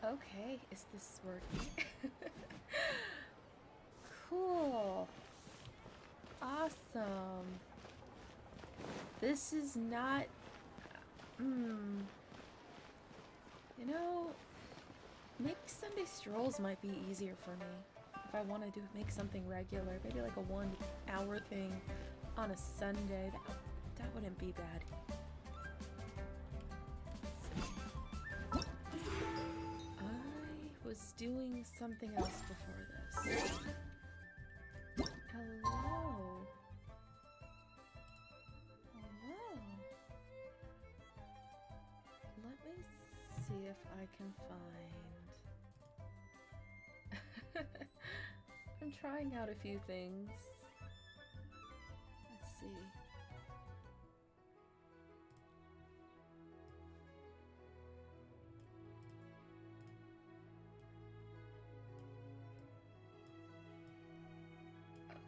Okay, is this working? Cool. Awesome. This is not... You know, make Sunday strolls might be easier for me. If I want to make something regular, maybe like a 1 hour thing on a Sunday, that wouldn't be bad. I was doing something else before this. Hello. Hello. Let me see if I can find... I'm trying out a few things. Let's see.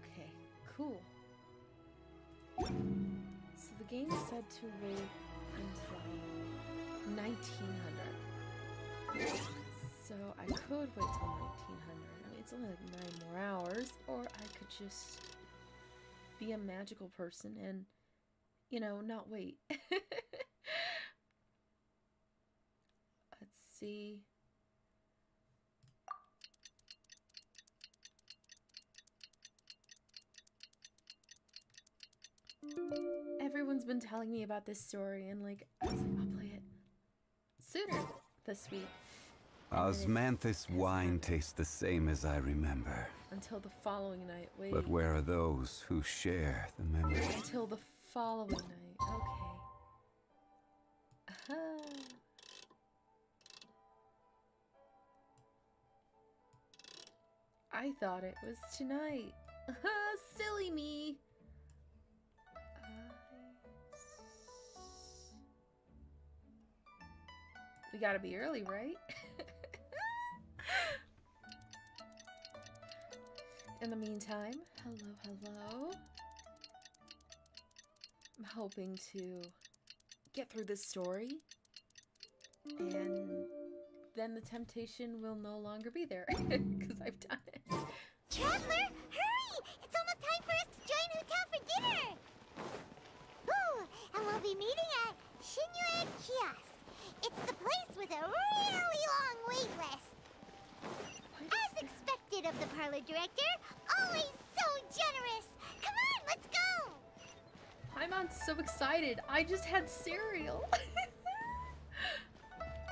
Okay, cool. So the game said to wait until 1900. So I could wait till 1900. I mean, it's only like 9 more hours, or I could just be a magical person and, you know, not wait. Let's see. Everyone's been telling me about this story, and like, I was like, I'll play it sooner this week. Osmanthus wine tastes the same as I remember. Until the following night. Wait. But where are those who share the memory? Until the following night. Okay. I thought it was tonight. Silly me. We gotta be early, right? In the meantime, hello. I'm hoping to get through this story, and then the temptation will no longer be there, because I've done it. Traveler, hurry! It's almost time for us to join Hotel for dinner! Ooh, and we'll be meeting at Shinyo Kiosk. It's the place with a really long wait list. As expected of the parlor director, always so generous. Come on, let's go! Paimon's so excited. I just had cereal.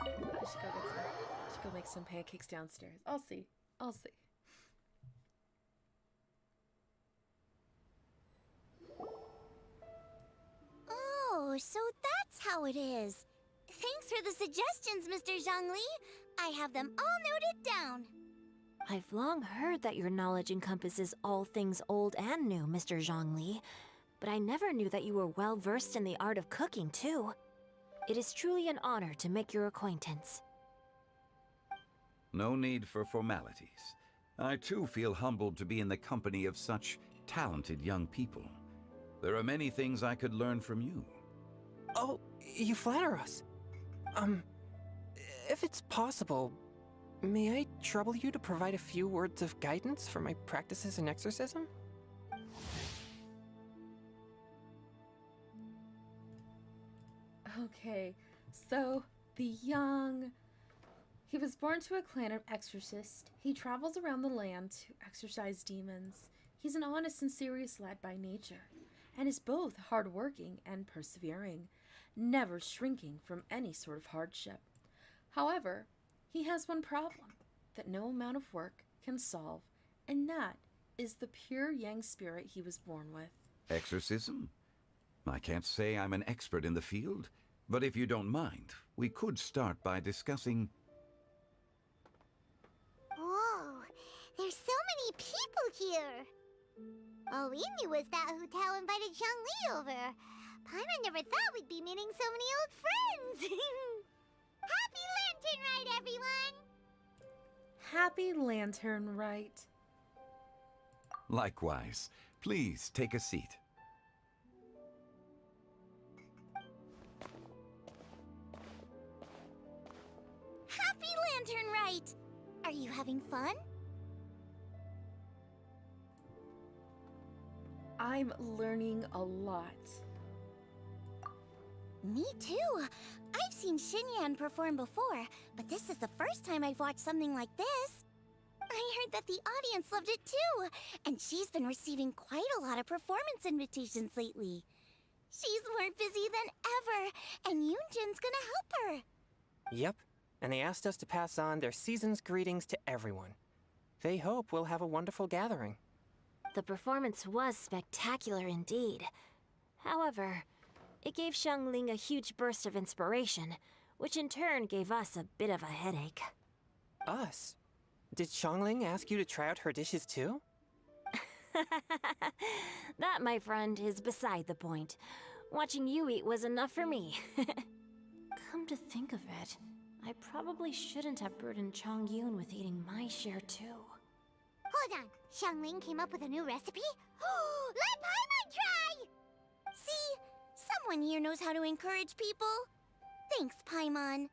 I should go make some pancakes downstairs. I'll see. Oh, so that's how it is. Thanks for the suggestions, Mr. Zhongli. I have them all noted down. I've long heard that your knowledge encompasses all things old and new, Mr. Zhongli, but I never knew that you were well versed in the art of cooking, too. It is truly an honor to make your acquaintance. No need for formalities. I too feel humbled to be in the company of such talented young people. There are many things I could learn from you. Oh, you flatter us. If it's possible, may I trouble you to provide a few words of guidance for my practices in exorcism? Okay, so he was born to a clan of exorcists. He travels around the land to exorcise demons. He's an honest and serious lad by nature, and is both hardworking and persevering, never shrinking from any sort of hardship. However, he has one problem that no amount of work can solve, and that is the pure yang spirit he was born with. Exorcism? I can't say I'm an expert in the field, but if you don't mind, we could start by discussing... Whoa, there's so many people here. All we knew was that Hotel invited Zhongli over. Paimon never thought we'd be meeting so many old friends. Happy Lantern Rite, everyone! Happy Lantern Rite. Likewise. Please take a seat. Happy Happy Lantern Rite! Are you having fun? I'm learning a lot. Me too. I've seen Xinyan perform before, but this is the first time I've watched something like this. I heard that the audience loved it too, and she's been receiving quite a lot of performance invitations lately. She's more busy than ever, and Yoonjin's gonna help her. Yep, and they asked us to pass on their season's greetings to everyone. They hope we'll have a wonderful gathering. The performance was spectacular indeed. However, it gave Xiangling a huge burst of inspiration, which in turn gave us a bit of a headache. Us? Did Xiangling ask you to try out her dishes too? That, my friend, is beside the point. Watching you eat was enough for me. Come to think of it, I probably shouldn't have burdened Chongyun with eating my share too. Hold on, Xiangling came up with a new recipe? Let Paimon try! See? Someone here knows how to encourage people. Thanks, Paimon.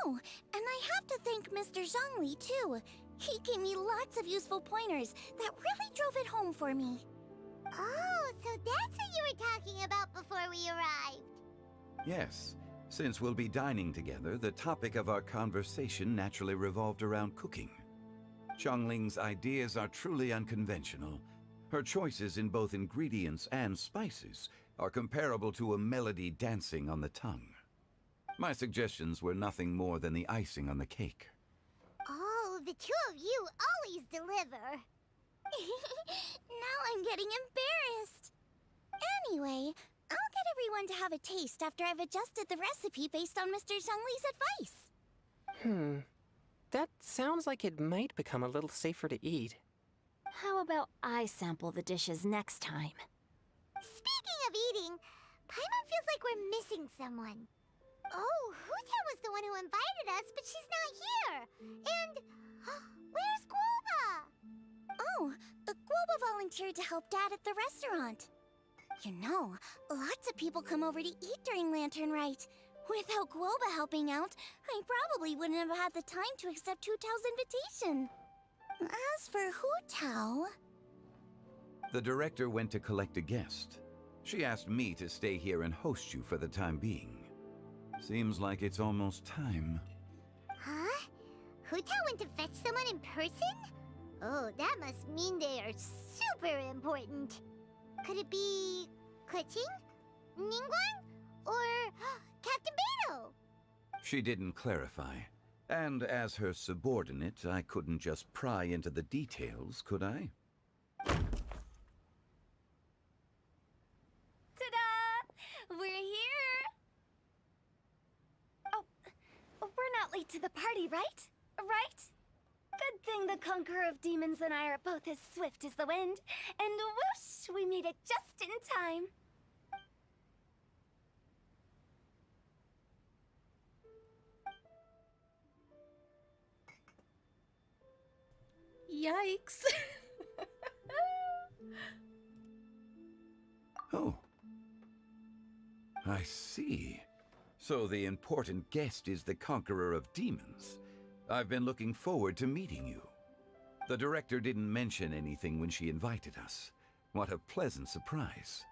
Oh, and I have to thank Mr. Zhongli too. He gave me lots of useful pointers that really drove it home for me. Oh, so that's what you were talking about before we arrived. Yes, since we'll be dining together, the topic of our conversation naturally revolved around cooking. Xiangling's ideas are truly unconventional. Her choices in both ingredients and spices are comparable to a melody dancing on the tongue. My suggestions were nothing more than the icing on the cake. Oh, the two of you always deliver. Now I'm getting embarrassed. Anyway, I'll get everyone to have a taste after I've adjusted the recipe based on Mr. Zhongli's advice. That sounds like it might become a little safer to eat. How about I sample the dishes next time? Speaking of eating, Paimon feels like we're missing someone. Oh, Huta was the one who invited us, but she's not here. And where's Guoba? Oh, Guoba volunteered to help Dad at the restaurant. You know, lots of people come over to eat during Lantern Rite. Without Guoba helping out, I probably wouldn't have had the time to accept Hu Tao's invitation. As for Hu Tao... The director went to collect a guest. She asked me to stay here and host you for the time being. Seems like it's almost time. Huh? Hu Tao went to fetch someone in person? Oh, that must mean they are super important. Could it be... Keqing? Ningguang? Or Captain Beto? She didn't clarify. And as her subordinate, I couldn't just pry into the details, could I? Ta-da! We're here! Oh, we're not late to the party, right? Right? Good thing the Conqueror of Demons and I are both as swift as the wind. And whoosh, we made it just in time. Yikes. Oh. I see. So the important guest is the Conqueror of Demons. I've been looking forward to meeting you. The director didn't mention anything when she invited us. What a pleasant surprise.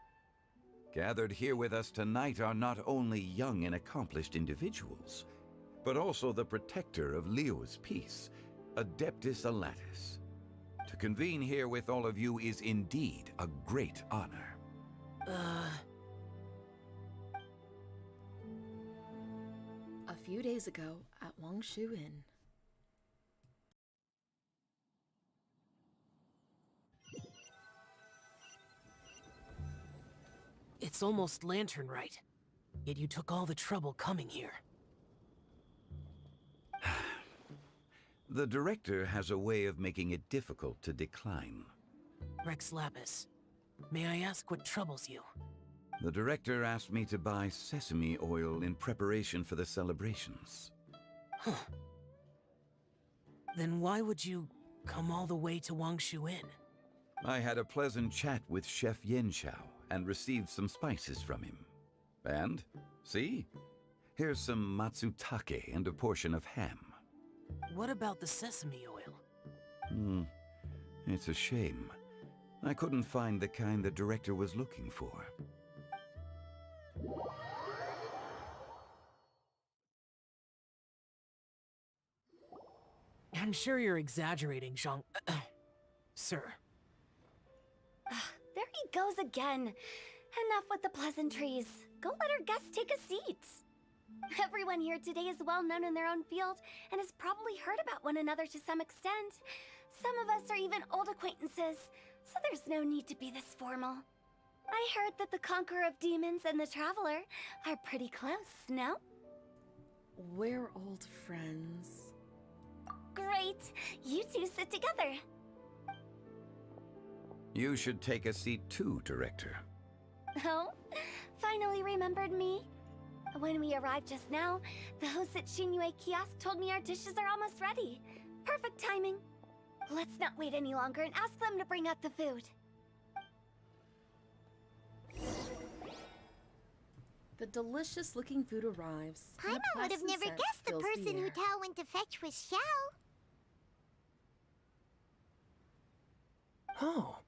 Gathered here with us tonight are not only young and accomplished individuals, but also the protector of Leo's peace, Adeptus Alatus. To convene here with all of you is indeed a great honor. A few days ago at Wangshu Inn. It's almost Lantern Rite, yet you took all the trouble coming here. The director has a way of making it difficult to decline. Rex Lapis, may I ask what troubles you? The director asked me to buy sesame oil in preparation for the celebrations. Huh. Then why would you come all the way to Wangshu Inn? I had a pleasant chat with Chef Yen Chao and received some spices from him. And, see? Here's some matsutake and a portion of ham. What about the sesame oil? It's a shame. I couldn't find the kind the director was looking for. I'm sure you're exaggerating, Zhang... Sir. There he goes again. Enough with the pleasantries. Go let our guests take a seat. Everyone here today is well known in their own field and has probably heard about one another to some extent. Some of us are even old acquaintances, so there's no need to be this formal. I heard that the Conqueror of Demons and the Traveler are pretty close, no? We're old friends. Great! You two sit together. You should take a seat too, Director. Oh? Finally remembered me? When we arrived just now, the hosts at Shinue Kiosk told me our dishes are almost ready. Perfect timing. Let's not wait any longer and ask them to bring out the food. The delicious-looking food arrives. and a Paimon would have pleasant never scent guessed the fills person who air. Tao went to fetch was Xiao. Oh,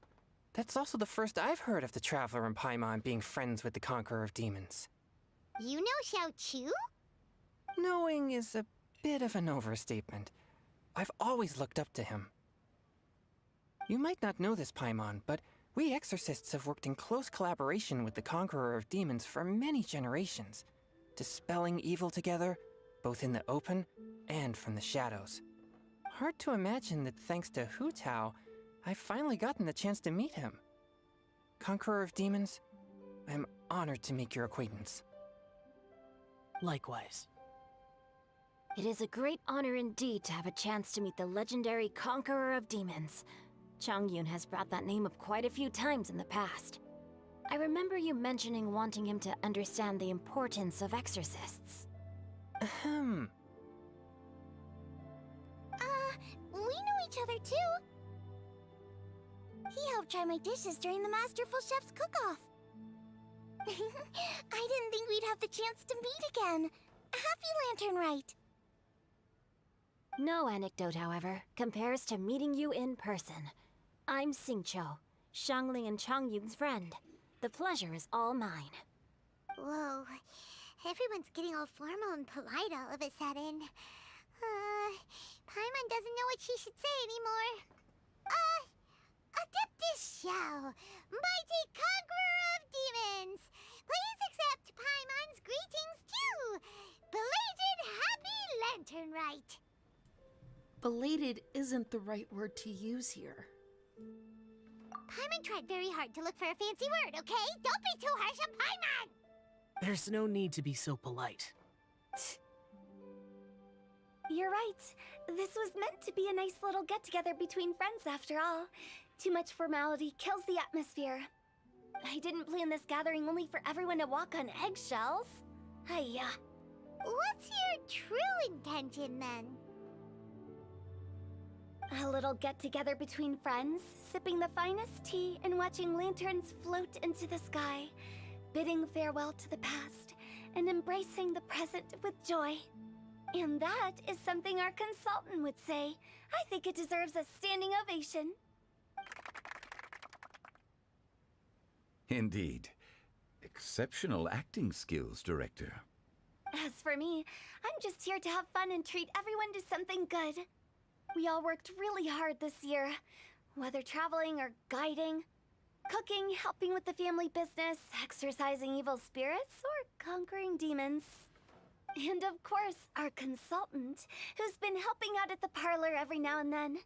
that's also the first I've heard of the Traveler and Paimon being friends with the Conqueror of Demons. You know Xiao Chu? Knowing is a bit of an overstatement. I've always looked up to him. You might not know this, Paimon, but we exorcists have worked in close collaboration with the Conqueror of Demons for many generations, dispelling evil together, both in the open and from the shadows. Hard to imagine that thanks to Hu Tao, I've finally gotten the chance to meet him. Conqueror of Demons, I'm honored to make your acquaintance. Likewise. It is a great honor indeed to have a chance to meet the legendary Conqueror of Demons. Changyun has brought that name up quite a few times in the past. I remember you mentioning wanting him to understand the importance of exorcists. Ahem. We know each other too. He helped try my dishes during the Masterful Chef's cook-off. I didn't think we'd have the chance to meet again. Happy Lantern Rite. No anecdote, however, compares to meeting you in person. I'm Xingqiu, Shangli and Changyun's friend. The pleasure is all mine. Whoa. Everyone's getting all formal and polite all of a sudden. Paimon doesn't know what she should say anymore. Adeptus Xiao, mighty conqueror of demons, please accept Paimon's greetings too. Belated Happy Lantern Rite. Belated isn't the right word to use here. Paimon tried very hard to look for a fancy word, okay? Don't be too harsh on Paimon! There's no need to be so polite. You're right. This was meant to be a nice little get-together between friends after all. Too much formality kills the atmosphere. I didn't plan this gathering only for everyone to walk on eggshells. Hiya. What's your true intention then? A little get-together between friends, sipping the finest tea and watching lanterns float into the sky, bidding farewell to the past and embracing the present with joy. And that is something our consultant would say. I think it deserves a standing ovation. Indeed. Exceptional acting skills, Director. As for me, I'm just here to have fun and treat everyone to something good. We all worked really hard this year, whether traveling or guiding, cooking, helping with the family business, exorcising evil spirits, or conquering demons. And of course, our consultant, who's been helping out at the parlor every now and then.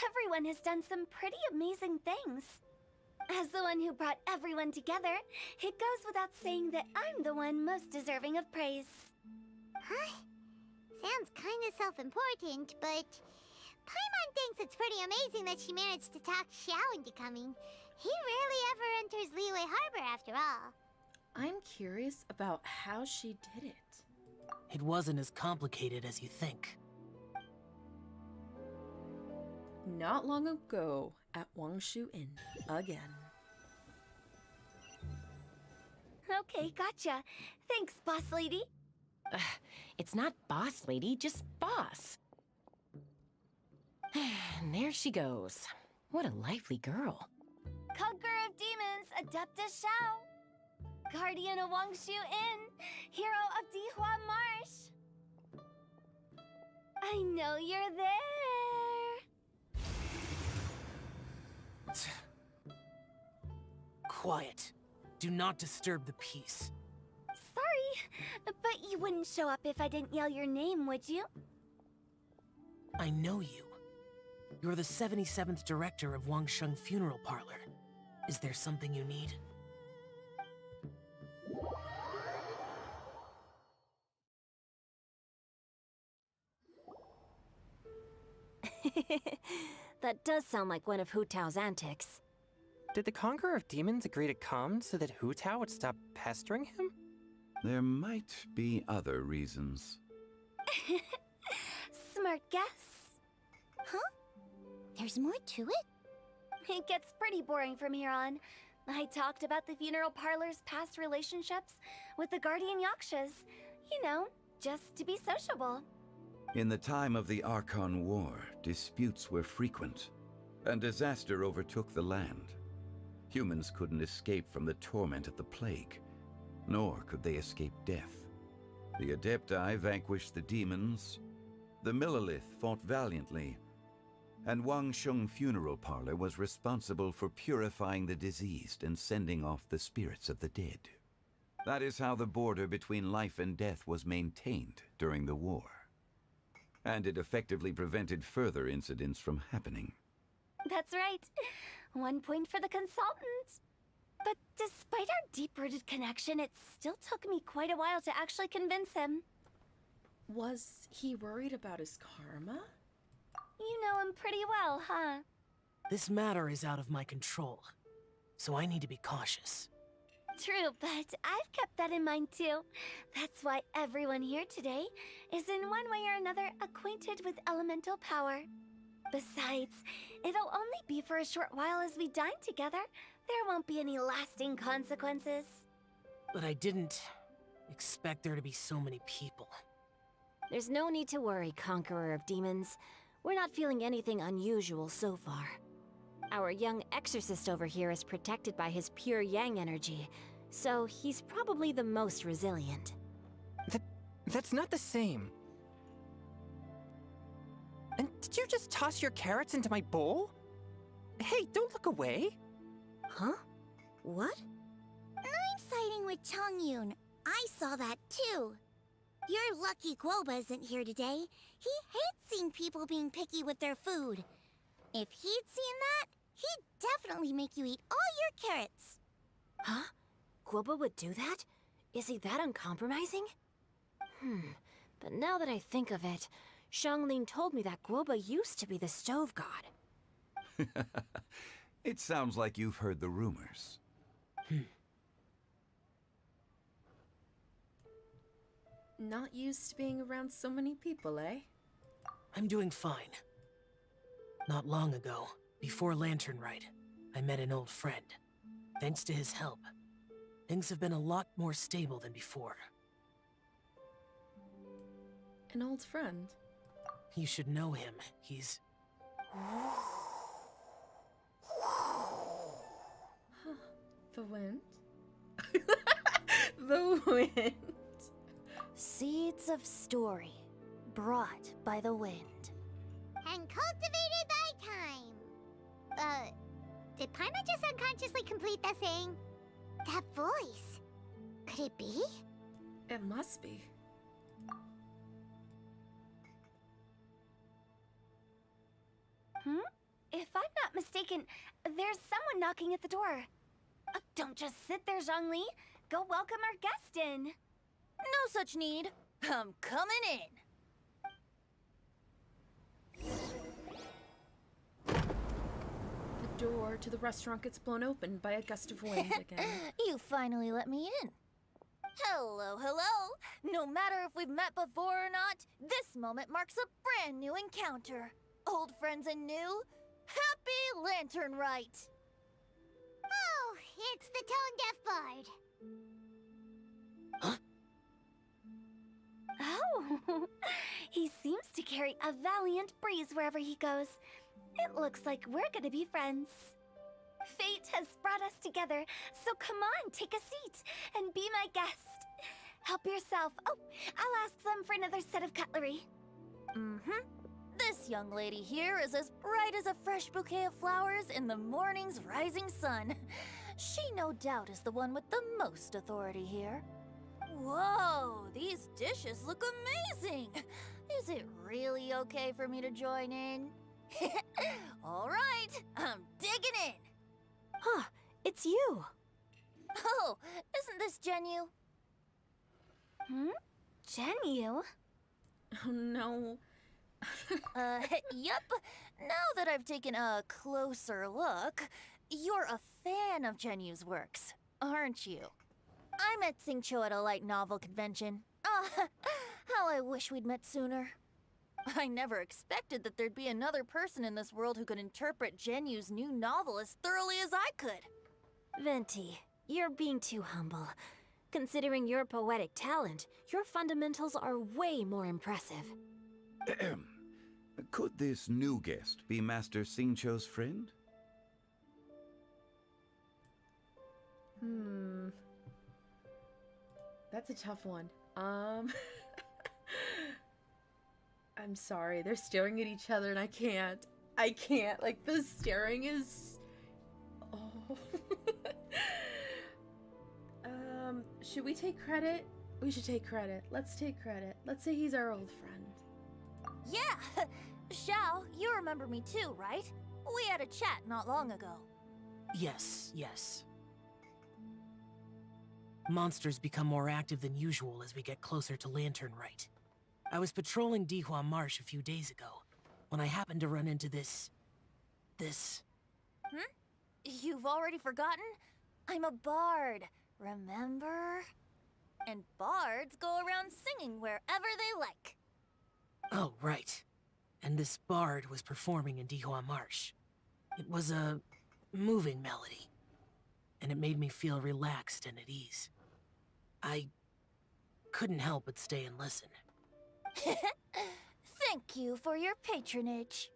Everyone has done some pretty amazing things. As the one who brought everyone together, it goes without saying that I'm the one most deserving of praise. Huh? Sounds kinda self-important, but Paimon thinks it's pretty amazing that she managed to talk Xiao into coming. He rarely ever enters Liyue Harbor after all. I'm curious about how she did it. It wasn't as complicated as you think. Not long ago at Wangshu Inn, again. Okay, gotcha. Thanks, boss lady. It's not boss lady, just boss. And there she goes. What a lively girl. Conqueror of Demons, Adepta Shao. Guardian of Wangshu Inn, Hero of Dihua Marsh. I know you're there. Quiet. Do not disturb the peace. Sorry, but you wouldn't show up if I didn't yell your name, would you? I know you. You're the 77th director of Wangsheng Funeral Parlor. Is there something you need? That does sound like one of Hu Tao's antics. Did the Conqueror of Demons agree to come so that Hu Tao would stop pestering him? There might be other reasons. Smart guess. Huh? There's more to it? It gets pretty boring from here on. I talked about the funeral parlor's past relationships with the guardian yakshas. You know, just to be sociable. In the time of the Archon War, disputes were frequent, and disaster overtook the land. Humans couldn't escape from the torment of the plague, nor could they escape death. The Adepti vanquished the demons, the Millelith fought valiantly, and Wangsheng Funeral Parlor was responsible for purifying the diseased and sending off the spirits of the dead. That is how the border between life and death was maintained during the war. And it effectively prevented further incidents from happening. That's right. 1 point for the consultant. But despite our deep-rooted connection, it still took me quite a while to actually convince him. Was he worried about his karma? You know him pretty well, huh? This matter is out of my control, so I need to be cautious. True, but I've kept that in mind too. That's why everyone here today is in one way or another acquainted with elemental power. Besides, it'll only be for a short while as we dine together. There won't be any lasting consequences. But I didn't expect there to be so many people. There's no need to worry, Conqueror of Demons. We're not feeling anything unusual so far. Our young exorcist over here is protected by his pure yang energy, so he's probably the most resilient. That's not the same. And did you just toss your carrots into my bowl? Hey, don't look away. Huh? What? I'm siding with Chongyun. I saw that too. You're lucky Guoba isn't here today. He hates seeing people being picky with their food. If he'd seen that, he'd definitely make you eat all your carrots. Huh? Guoba would do that? Is he that uncompromising? But now that I think of it, Xianglin told me that Guoba used to be the stove god. It sounds like you've heard the rumors. Not used to being around so many people, eh? I'm doing fine. Not long ago, before Lantern Rite, I met an old friend. Thanks to his help, things have been a lot more stable than before. An old friend. You should know him. He's... The wind? The wind. Seeds of story, brought by the wind. And cultivated by time. Did Paimon just unconsciously complete that saying? That voice. Could it be? It must be. If I'm not mistaken, there's someone knocking at the door. Don't just sit there, Zhongli. Go welcome our guest in. No such need. I'm coming in. The door to the restaurant gets blown open by a gust of wind again. You finally let me in. Hello, hello. No matter if we've met before or not, this moment marks a brand new encounter. Old friends and new. Happy Lantern Rite. Oh, it's the Tone Deaf Bard. Oh, He seems to carry a valiant breeze wherever he goes. It looks like we're gonna be friends. Fate has brought us together, so come on, take a seat and be my guest. Help yourself. Oh, I'll ask them for another set of cutlery. Mm-hmm. This young lady here is as bright as a fresh bouquet of flowers in the morning's rising sun. She no doubt is the one with the most authority here. Whoa, these dishes look amazing! Is it really okay for me to join in? All right, I'm digging in. Huh, it's you. Oh, isn't this Genu? Genu? Oh no. Yup. Now that I've taken a closer look, you're a fan of Genu's works, aren't you? I met Xingqiu at a light novel convention. Ah, how I wish we'd met sooner. I never expected that there'd be another person in this world who could interpret Genu's new novel as thoroughly as I could. Venti, you're being too humble. Considering your poetic talent, your fundamentals are way more impressive. Could this new guest be Master Xingqiu's friend? That's a tough one. I'm sorry. They're staring at each other and I can't. Like, the staring is... Oh. Should we take credit? We should take credit. Let's take credit. Let's say he's our old friend. Yeah! Xiao, you remember me too, right? We had a chat not long ago. Yes. Monsters become more active than usual as we get closer to Lantern Rite. I was patrolling Dihua Marsh a few days ago, when I happened to run into this... You've already forgotten? I'm a bard, remember? And bards go around singing wherever they like. Oh, right. And this bard was performing in Dihua Marsh. It was a moving melody, and it made me feel relaxed and at ease. I couldn't help but stay and listen. Thank you for your patronage.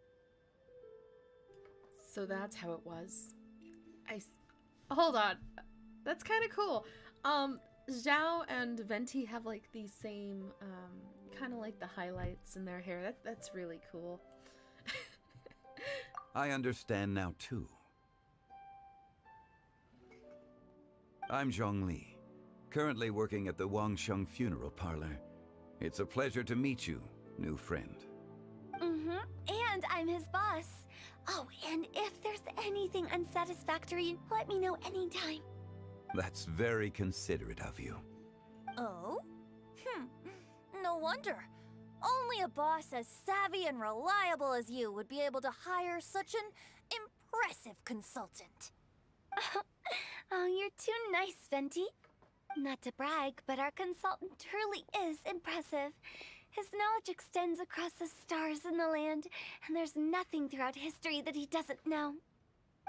So that's how it was. Hold on. That's kind of cool. Zhao and Venti have like these same, kind of like the highlights in their hair. That's really cool. I understand now too. I'm Zhongli, currently working at the Wangsheng Funeral Parlor. It's a pleasure to meet you, new friend. And I'm his boss. Oh, and if there's anything unsatisfactory, let me know anytime. That's very considerate of you. Oh? No wonder. Only a boss as savvy and reliable as you would be able to hire such an impressive consultant. Oh, you're too nice, Venti. Not to brag, but our consultant truly is impressive. His knowledge extends across the stars and the land, and there's nothing throughout history that he doesn't know.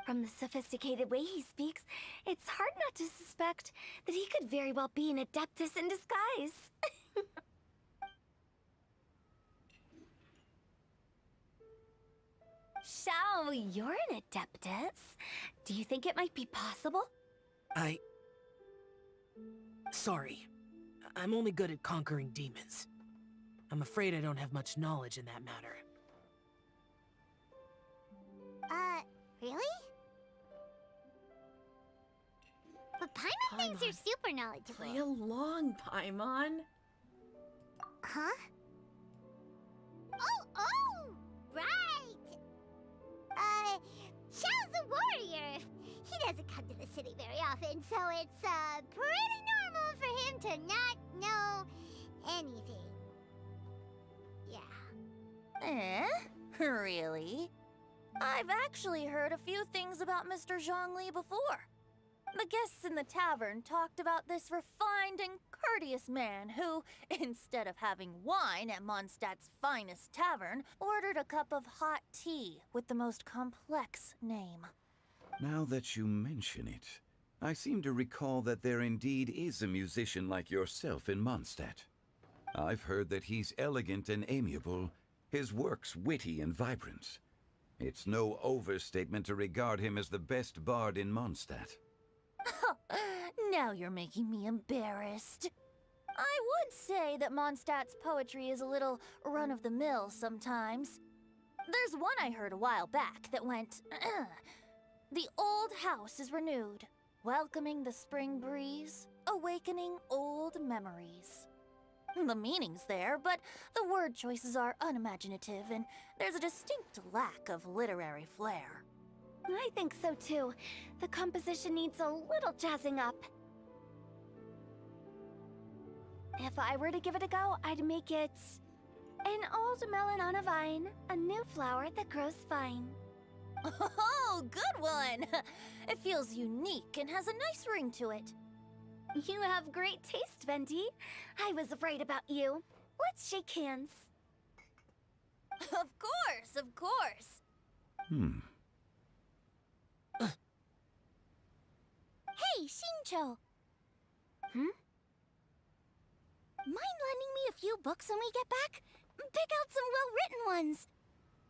From the sophisticated way he speaks, it's hard not to suspect that he could very well be an adeptus in disguise. Xiao, you're an adeptus. Do you think it might be possible? Sorry. I'm only good at conquering demons. I'm afraid I don't have much knowledge in that matter. Really? But Paimon thinks you're super knowledgeable. Play along, Paimon. Huh? Oh, right! Xiao's a warrior. He doesn't come to the city very often, so it's, pretty normal for him to not know anything. Yeah. Really? I've actually heard a few things about Mr. Zhongli before. The guests in the tavern talked about this refined and courteous man who, instead of having wine at Mondstadt's finest tavern, ordered a cup of hot tea with the most complex name. Now that you mention it, I seem to recall that there indeed is a musician like yourself in Mondstadt. I've heard that he's elegant and amiable, his works witty and vibrant. It's no overstatement to regard him as the best bard in Mondstadt. Now you're making me embarrassed. I would say that Mondstadt's poetry is a little run-of-the-mill sometimes. There's one I heard a while back that went, "The old house is renewed, welcoming the spring breeze, awakening old memories." The meaning's there, but the word choices are unimaginative, and there's a distinct lack of literary flair. I think so too. The composition needs a little jazzing up. If I were to give it a go, I'd make it an old melon on a vine, a new flower that grows fine. Oh, good one! It feels unique and has a nice ring to it. You have great taste, Venti. I was right about you. Let's shake hands. Of course, of course. Hey, Shincho! Mind lending me a few books when we get back? Pick out some well-written ones.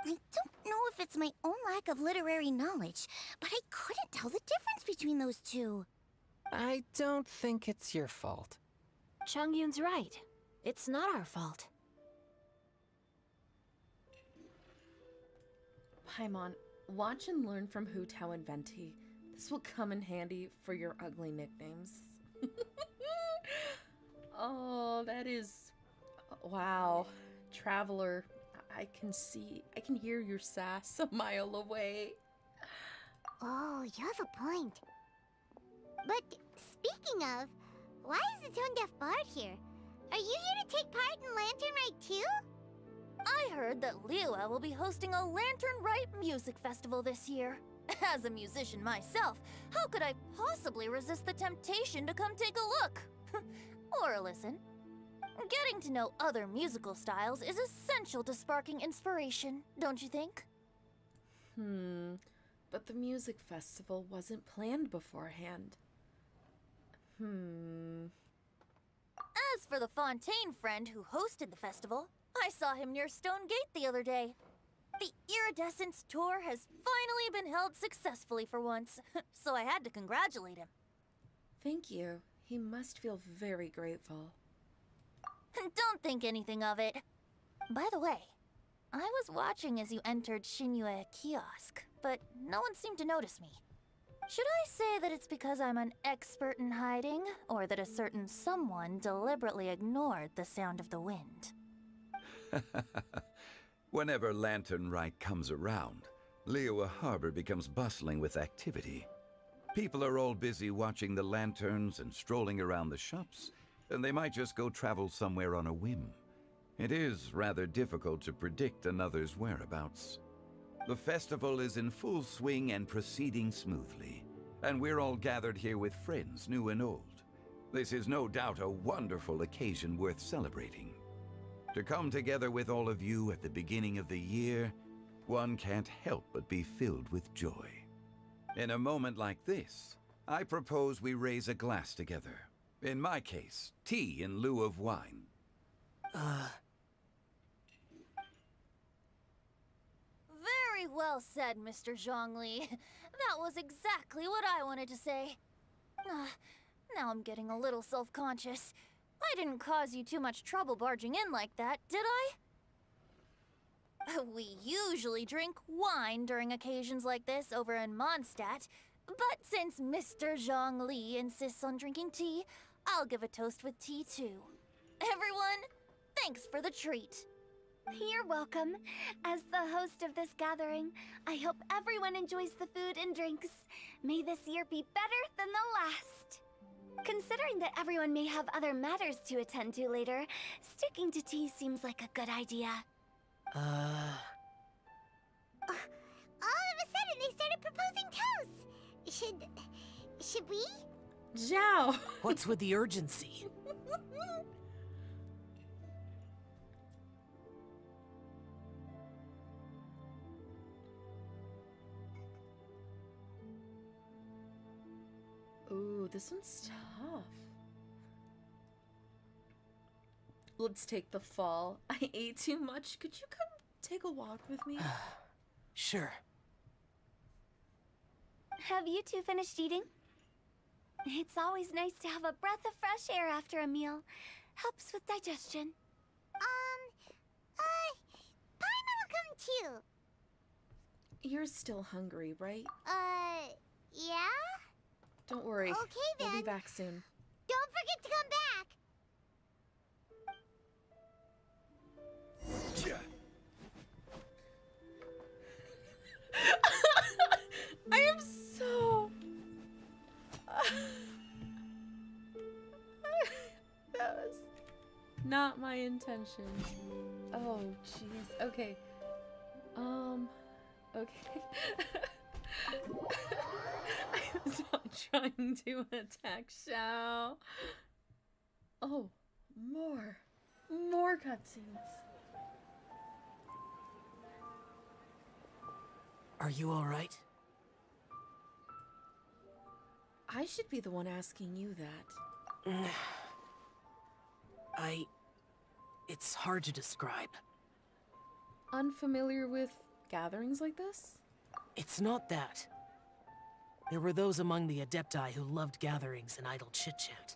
I don't know if it's my own lack of literary knowledge, but I couldn't tell the difference between those two. I don't think it's your fault. Chongyun's right. It's not our fault. Paimon, watch and learn from Hu Tao and Venti. This will come in handy for your ugly nicknames. Oh, that is... Wow. Traveler, I can hear your sass a mile away. Oh, you have a point. But speaking of, why is the Tone Deaf Bard here? Are you here to take part in Lantern Rite too? I heard that Liyue will be hosting a Lantern Rite music festival this year. As a musician myself, how could I possibly resist the temptation to come take a look? Or listen. Getting to know other musical styles is essential to sparking inspiration, don't you think? But the music festival wasn't planned beforehand. As for the Fontaine friend who hosted the festival, I saw him near Stone Gate the other day. The Iridescence tour has finally been held successfully for once, so I had to congratulate him. Thank you. He must feel very grateful. Don't think anything of it. By the way, I was watching as you entered Shinyue Kiosk, but no one seemed to notice me. Should I say that it's because I'm an expert in hiding, or that a certain someone deliberately ignored the sound of the wind? Whenever Lantern Rite comes around, Liyue Harbor becomes bustling with activity. People are all busy watching the lanterns and strolling around the shops, and they might just go travel somewhere on a whim. It is rather difficult to predict another's whereabouts. The festival is in full swing and proceeding smoothly, and we're all gathered here with friends, new and old. This is no doubt a wonderful occasion worth celebrating. To come together with all of you at the beginning of the year, one can't help but be filled with joy. In a moment like this, I propose we raise a glass together. In my case, tea in lieu of wine. Very well said, Mr. Zhongli. That was exactly what I wanted to say. Now I'm getting a little self-conscious. I didn't cause you too much trouble barging in like that, did I? We usually drink wine during occasions like this over in Mondstadt, but since Mr. Zhongli insists on drinking tea, I'll give a toast with tea too. Everyone, thanks for the treat. You're welcome. As the host of this gathering, I hope everyone enjoys the food and drinks. May this year be better than the last. Considering that everyone may have other matters to attend to later, sticking to tea seems like a good idea. All of a sudden, they started proposing toasts. Should we? Zhao! What's with the urgency? Ooh, this one's tough. Let's take the fall. I ate too much. Could you come take a walk with me? Sure. Have you two finished eating? It's always nice to have a breath of fresh air after a meal. Helps with digestion. Paimon will come too. You're still hungry, right? Yeah? Don't worry. Okay, We'll be then. back soon. Don't forget to come back. I am so... That was not my intention. Oh, jeez. Okay. Okay. I was not trying to attack Xiao. Oh, more cutscenes. Are you alright? I should be the one asking you that. It's hard to describe. Unfamiliar with gatherings like this? It's not that. There were those among the Adepti who loved gatherings and idle chit-chat.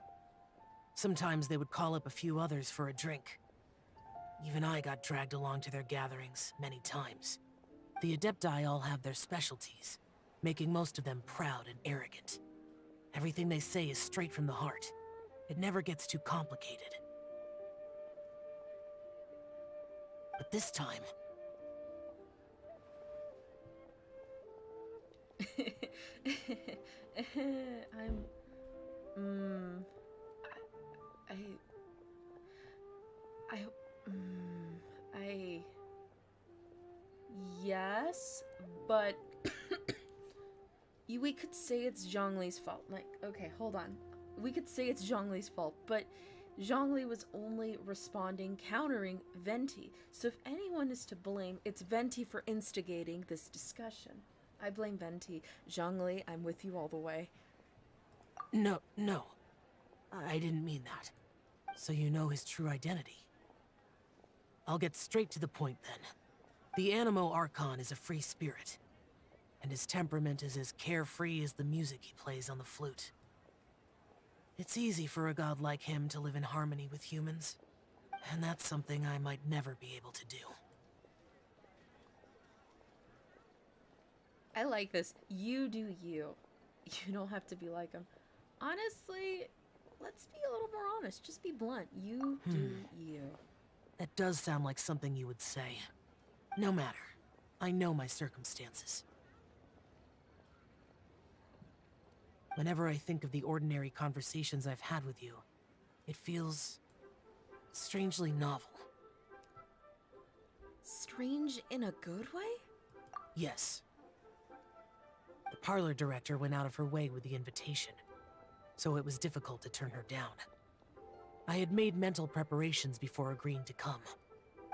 Sometimes they would call up a few others for a drink. Even I got dragged along to their gatherings many times. The Adepti all have their specialties, making most of them proud and arrogant. Everything they say is straight from the heart. It never gets too complicated. But this time... Yes, but we could say it's Zhongli's fault. Like, okay, hold on. We could say it's Zhongli's fault, but Zhongli was only responding, countering Venti. So if anyone is to blame, it's Venti for instigating this discussion. I blame Venti. Zhongli, I'm with you all the way. No. I didn't mean that. So you know his true identity. I'll get straight to the point then. The Animo Archon is a free spirit, and his temperament is as carefree as the music he plays on the flute. It's easy for a god like him to live in harmony with humans, and that's something I might never be able to do. I like this. You do you. You don't have to be like him. Honestly, let's be a little more honest. Just be blunt. You do you. That does sound like something you would say. No matter. I know my circumstances. Whenever I think of the ordinary conversations I've had with you, it feels strangely novel. Strange in a good way? Yes. The parlor director went out of her way with the invitation, so it was difficult to turn her down. I had made mental preparations before agreeing to come.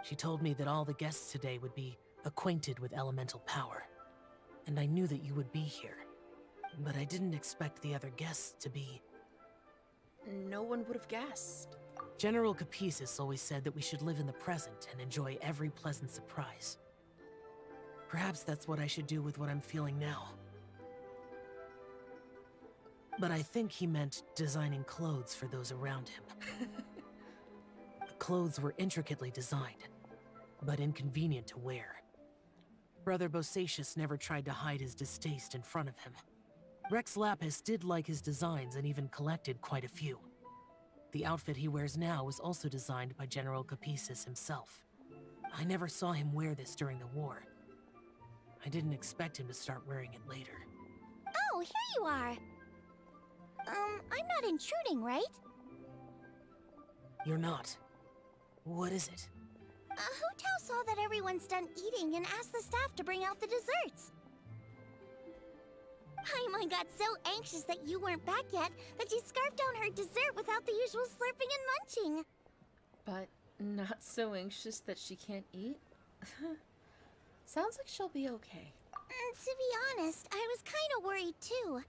She told me that all the guests today would be acquainted with elemental power, and I knew that you would be here. But I didn't expect the other guests to be... No one would have guessed. General Capisis always said that we should live in the present and enjoy every pleasant surprise. Perhaps that's what I should do with what I'm feeling now. But I think he meant designing clothes for those around him. The clothes were intricately designed, but inconvenient to wear. Brother Bosacius never tried to hide his distaste in front of him. Rex Lapis did like his designs and even collected quite a few. The outfit he wears now was also designed by General Capisis himself. I never saw him wear this during the war. I didn't expect him to start wearing it later. Oh, here you are. I'm not intruding, right? You're not. What is it? Hu Tao saw that everyone's done eating and asked the staff to bring out the desserts. Paimon got so anxious that you weren't back yet that she scarfed down her dessert without the usual slurping and munching. But not so anxious that she can't eat? Sounds like she'll be okay. To be honest, I was kind of worried too.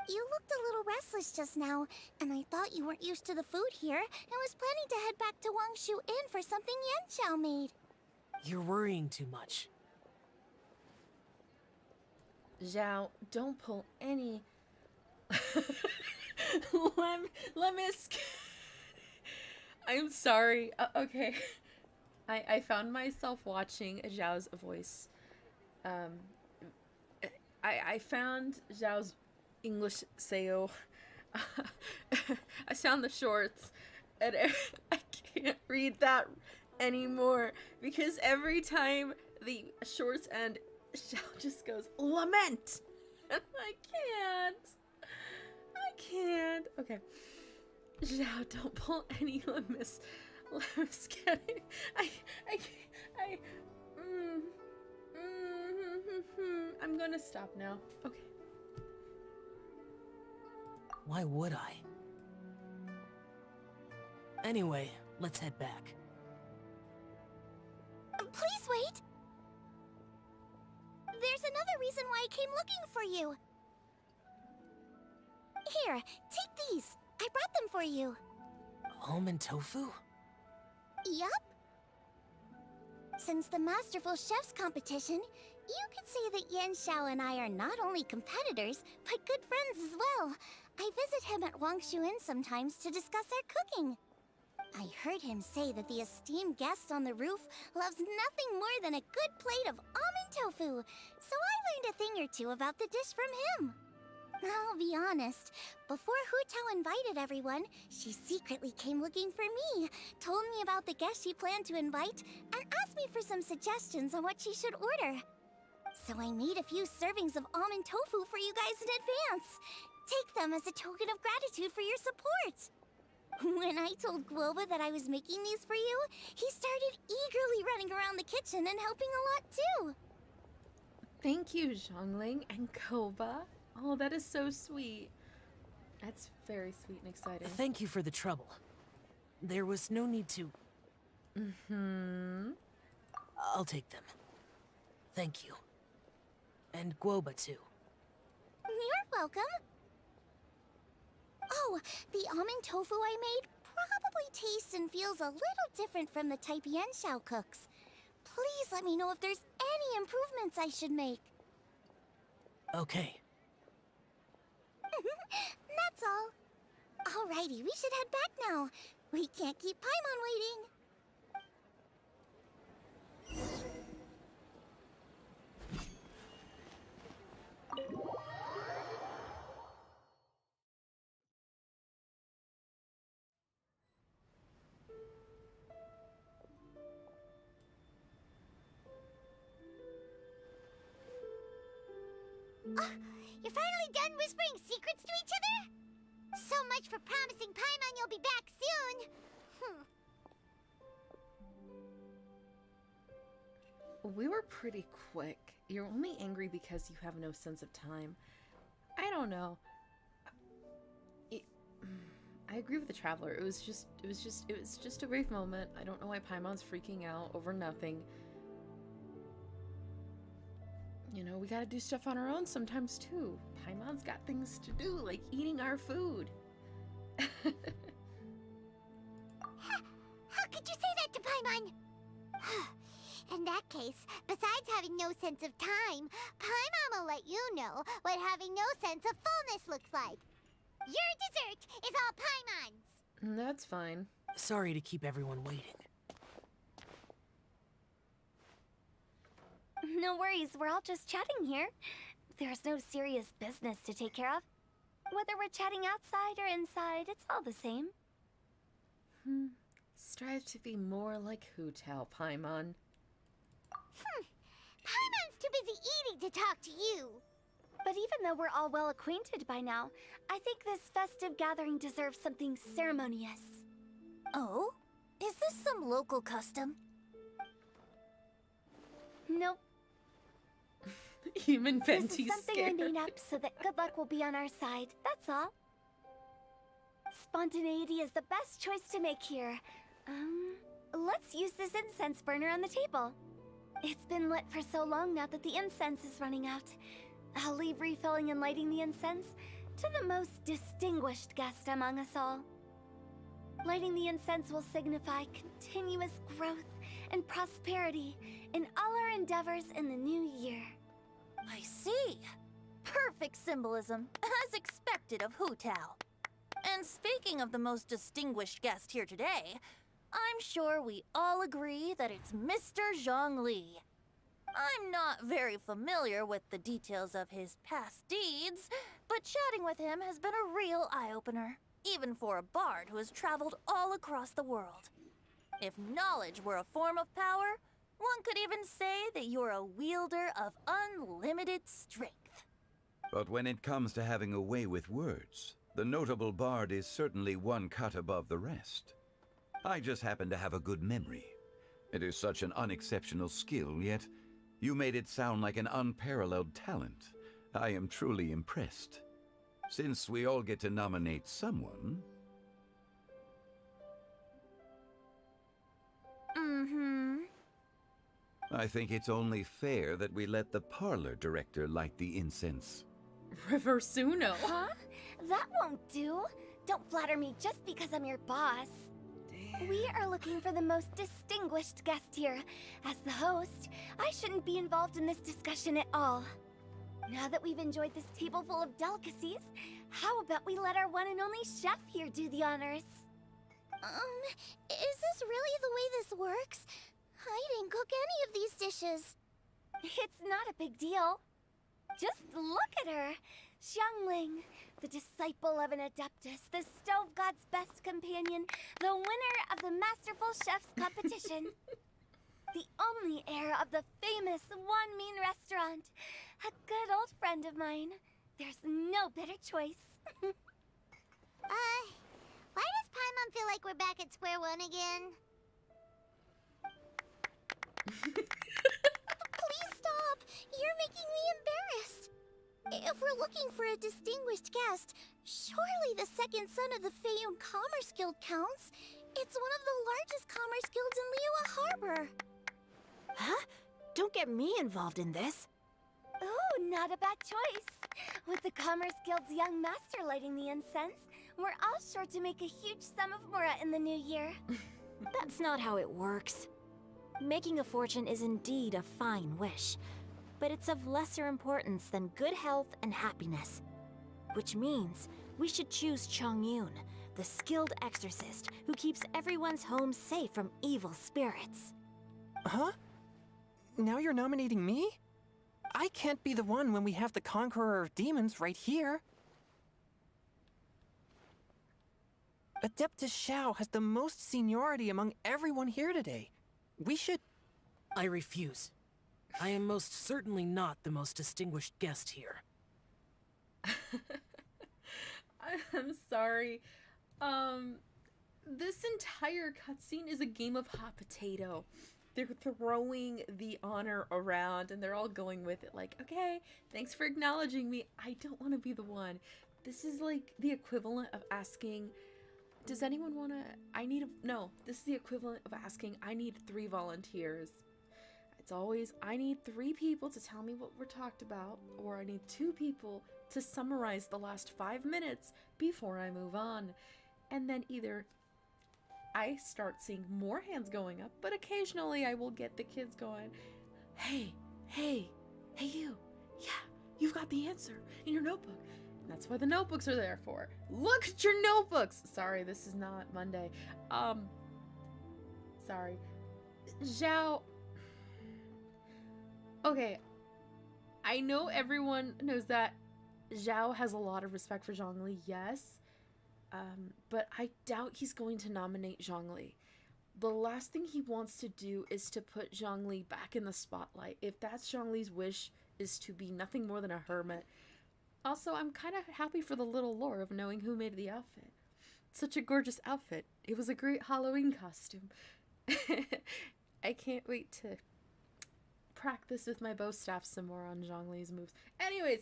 You looked a little restless just now, and I thought you weren't used to the food here and was planning to head back to Wangshu Inn for something Yanxiao made. You're worrying too much. Zhao, don't pull any. let me. I'm sorry. Okay. I found myself watching Zhao's voice. I found Zhao's English Seo. I found the shorts, and I can't read that anymore because every time the shorts end, Zhao just goes lament, and I can't. Okay, Zhao, don't pull any lemis. Lemis getting. I'm gonna stop now. Okay. Why would I? Anyway, let's head back. Please wait! There's another reason why I came looking for you. Here, take these. I brought them for you. Almond tofu? Yup. Since the Masterful Chef's competition, you could say that Yanxiao and I are not only competitors, but good friends as well. I visit him at Wangshu Inn sometimes to discuss our cooking. I heard him say that the esteemed guest on the roof loves nothing more than a good plate of almond tofu, so I learned a thing or two about the dish from him. I'll be honest, before Hu Tao invited everyone, she secretly came looking for me, told me about the guests she planned to invite, and asked me for some suggestions on what she should order. So I made a few servings of almond tofu for you guys in advance. Take them as a token of gratitude for your support. When I told Guoba that I was making these for you, he started eagerly running around the kitchen and helping a lot too. Thank you, Zhongling and Koba. Oh, that is so sweet. That's very sweet and exciting. Thank you for the trouble. There was no need to... I'll take them. Thank you. And Guoba too. You're welcome. Oh, the almond tofu I made probably tastes and feels a little different from the type Yanxiao cooks. Please let me know if there's any improvements I should make. Okay. That's all. Alrighty, we should head back now. We can't keep Paimon waiting. You're finally done whispering secrets to each other? So much for promising Paimon you'll be back soon. We were pretty quick. You're only angry because you have no sense of time. I don't know. I agree with the Traveler. It was just a brief moment. I don't know why Paimon's freaking out over nothing. You know, we gotta do stuff on our own sometimes too. Paimon's got things to do, like eating our food. How could you say that to Paimon? In that case, besides having no sense of time, Paimon will let you know what having no sense of fullness looks like. Your dessert is all Paimon's. That's fine. Sorry to keep everyone waiting. No worries, we're all just chatting here. There's no serious business to take care of. Whether we're chatting outside or inside, it's all the same. Strive to be more like Hu Tao, Paimon. Paimon's too busy eating to talk to you. But even though we're all well acquainted by now, I think this festive gathering deserves something ceremonious. Oh? Is this some local custom? Nope. Even This Venti's is something scared. I made up so that good luck will be on our side, that's all. Spontaneity is the best choice to make here. Let's use this incense burner on the table. It's been lit for so long now that the incense is running out. I'll leave refilling and lighting the incense, To the most distinguished guest among us all. Lighting the incense will signify continuous growth and prosperity in all our endeavors in the new year. I see. Perfect symbolism, as expected of Hu Tao. And speaking of the most distinguished guest here today, I'm sure we all agree that it's Mr. Zhongli. I'm not very familiar with the details of his past deeds, but chatting with him has been a real eye-opener, even for a bard who has traveled all across the world. If knowledge were a form of power, one could even say that you're a wielder of unlimited strength. But when it comes to having a way with words, the notable bard is certainly one cut above the rest. I just happen to have a good memory. It is such an unexceptional skill, yet you made it sound like an unparalleled talent. I am truly impressed. Since we all get to nominate someone... I think it's only fair that we let the parlor director light the incense. Reverse Uno. Huh? That won't do. Don't flatter me just because I'm your boss. Damn. We are looking for the most distinguished guest here. As the host, I shouldn't be involved in this discussion at all. Now that we've enjoyed this table full of delicacies, how about we let our one and only chef here do the honors? Is this really the way this works? I didn't cook any of these dishes. It's not a big deal. Just look at her. Xiangling, the disciple of an adeptus, the stove god's best companion, the winner of the Masterful Chef's competition. The only heir of the famous One Mean restaurant. A good old friend of mine. There's no better choice. Why does Paimon feel like we're back at square one again? Please stop! You're making me embarrassed. If we're looking for a distinguished guest, surely the second son of the Feiyun Commerce Guild counts. It's one of the largest commerce guilds in Liyue Harbor. Huh? Don't get me involved in this. Ooh, not a bad choice. With the Commerce Guild's young master lighting the incense, we're all sure to make a huge sum of mora in the new year. That's not how it works. Making a fortune is indeed a fine wish, but it's of lesser importance than good health and happiness. Which means we should choose Chongyun, the skilled exorcist who keeps everyone's home safe from evil spirits. Huh? Now you're nominating me? I can't be the one when we have the Conqueror of Demons right here. Adeptus Xiao has the most seniority among everyone here today. We should... I refuse. I am most certainly not the most distinguished guest here. I'm sorry. This entire cutscene is a game of hot potato. They're throwing the honor around and they're all going with it like, okay, thanks for acknowledging me. I don't want to be the one. This is like the equivalent of asking, does anyone want to, no, this is the equivalent of asking, I need 3 volunteers. It's always, I need 3 people to tell me what we're talked about, or I need 2 people to summarize the last 5 minutes before I move on. And then either I start seeing more hands going up, but occasionally I will get the kids going, hey you, yeah, you've got the answer in your notebook. And that's why the notebooks are there for. Look at your notebooks! Sorry, this is not Monday. Sorry. Zhao. Okay, I know everyone knows that Zhao has a lot of respect for Zhongli, yes. But I doubt he's going to nominate Zhongli. The last thing he wants to do is to put Zhongli back in the spotlight. If that's Zhongli's wish, is to be nothing more than a hermit. Also, I'm kind of happy for the little lore of knowing who made the outfit. Such a gorgeous outfit. It was a great Halloween costume. I can't wait to practice with my bow staff some more on Zhongli's moves. Anyways,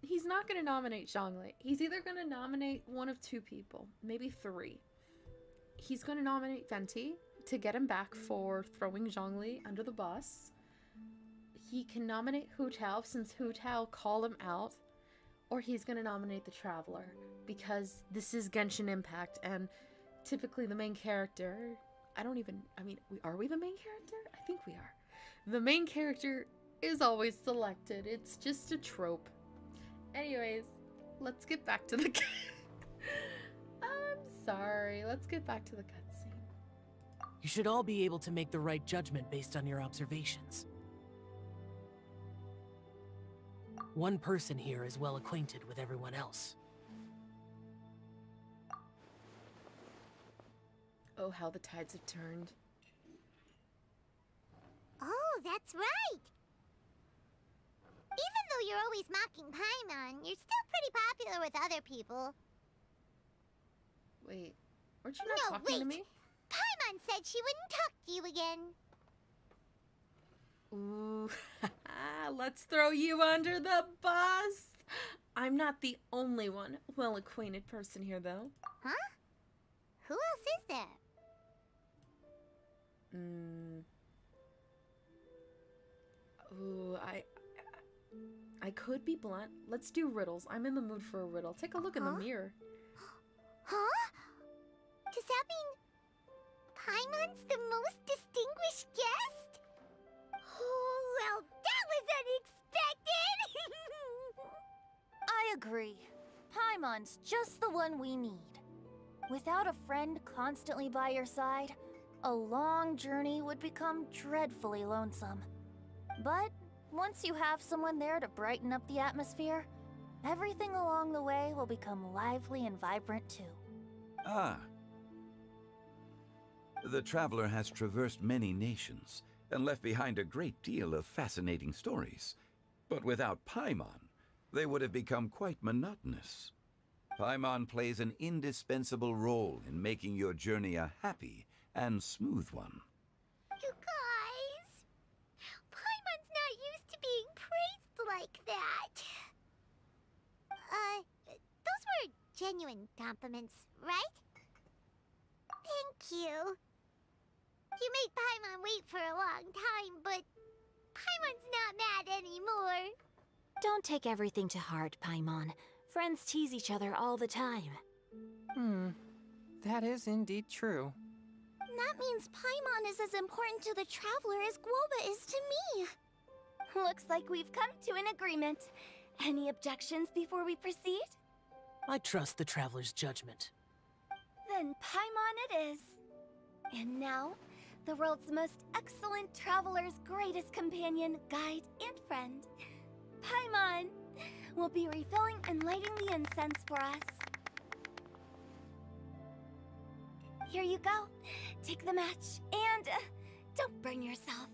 he's not going to nominate Zhongli. He's either going to nominate one of 2 people, maybe 3. He's going to nominate Venti to get him back for throwing Zhongli under the bus. He can nominate Hu Tao since Hu Tao called him out or he's gonna nominate the Traveler, because this is Genshin Impact, and typically the main character, are we the main character? I think we are. The main character is always selected. It's just a trope. Anyways, let's get back to the I'm sorry. Let's get back to the cutscene. You should all be able to make the right judgment based on your observations. One person here is well acquainted with everyone else. Oh, how the tides have turned. Oh, that's right! Even though you're always mocking Paimon, you're still pretty popular with other people. Wait, weren't you not talking to me? Paimon said she wouldn't talk to you again. Ooh, let's throw you under the bus. I'm not the only one well-acquainted person here, though. Huh? Who else is there? Ooh, I could be blunt. Let's do riddles. I'm in the mood for a riddle. Take a look in the mirror. Huh? Does that mean Paimon's the most distinguished guest? Oh, well, that was unexpected! I agree. Paimon's just the one we need. Without a friend constantly by your side, a long journey would become dreadfully lonesome. But once you have someone there to brighten up the atmosphere, everything along the way will become lively and vibrant too. Ah. The Traveler has traversed many nations and left behind a great deal of fascinating stories. But without Paimon, they would have become quite monotonous. Paimon plays an indispensable role in making your journey a happy and smooth one. You guys, Paimon's not used to being praised like that. Those were genuine compliments, right? Thank you. You made Paimon wait for a long time, but Paimon's not mad anymore. Don't take everything to heart, Paimon. Friends tease each other all the time. That is indeed true. That means Paimon is as important to the Traveler as Guoba is to me. Looks like we've come to an agreement. Any objections before we proceed? I trust the Traveler's judgment. Then Paimon it is. And now, the world's most excellent traveler's greatest companion, guide, and friend, Paimon, will be refilling and lighting the incense for us. Here you go. Take the match, and don't burn yourself.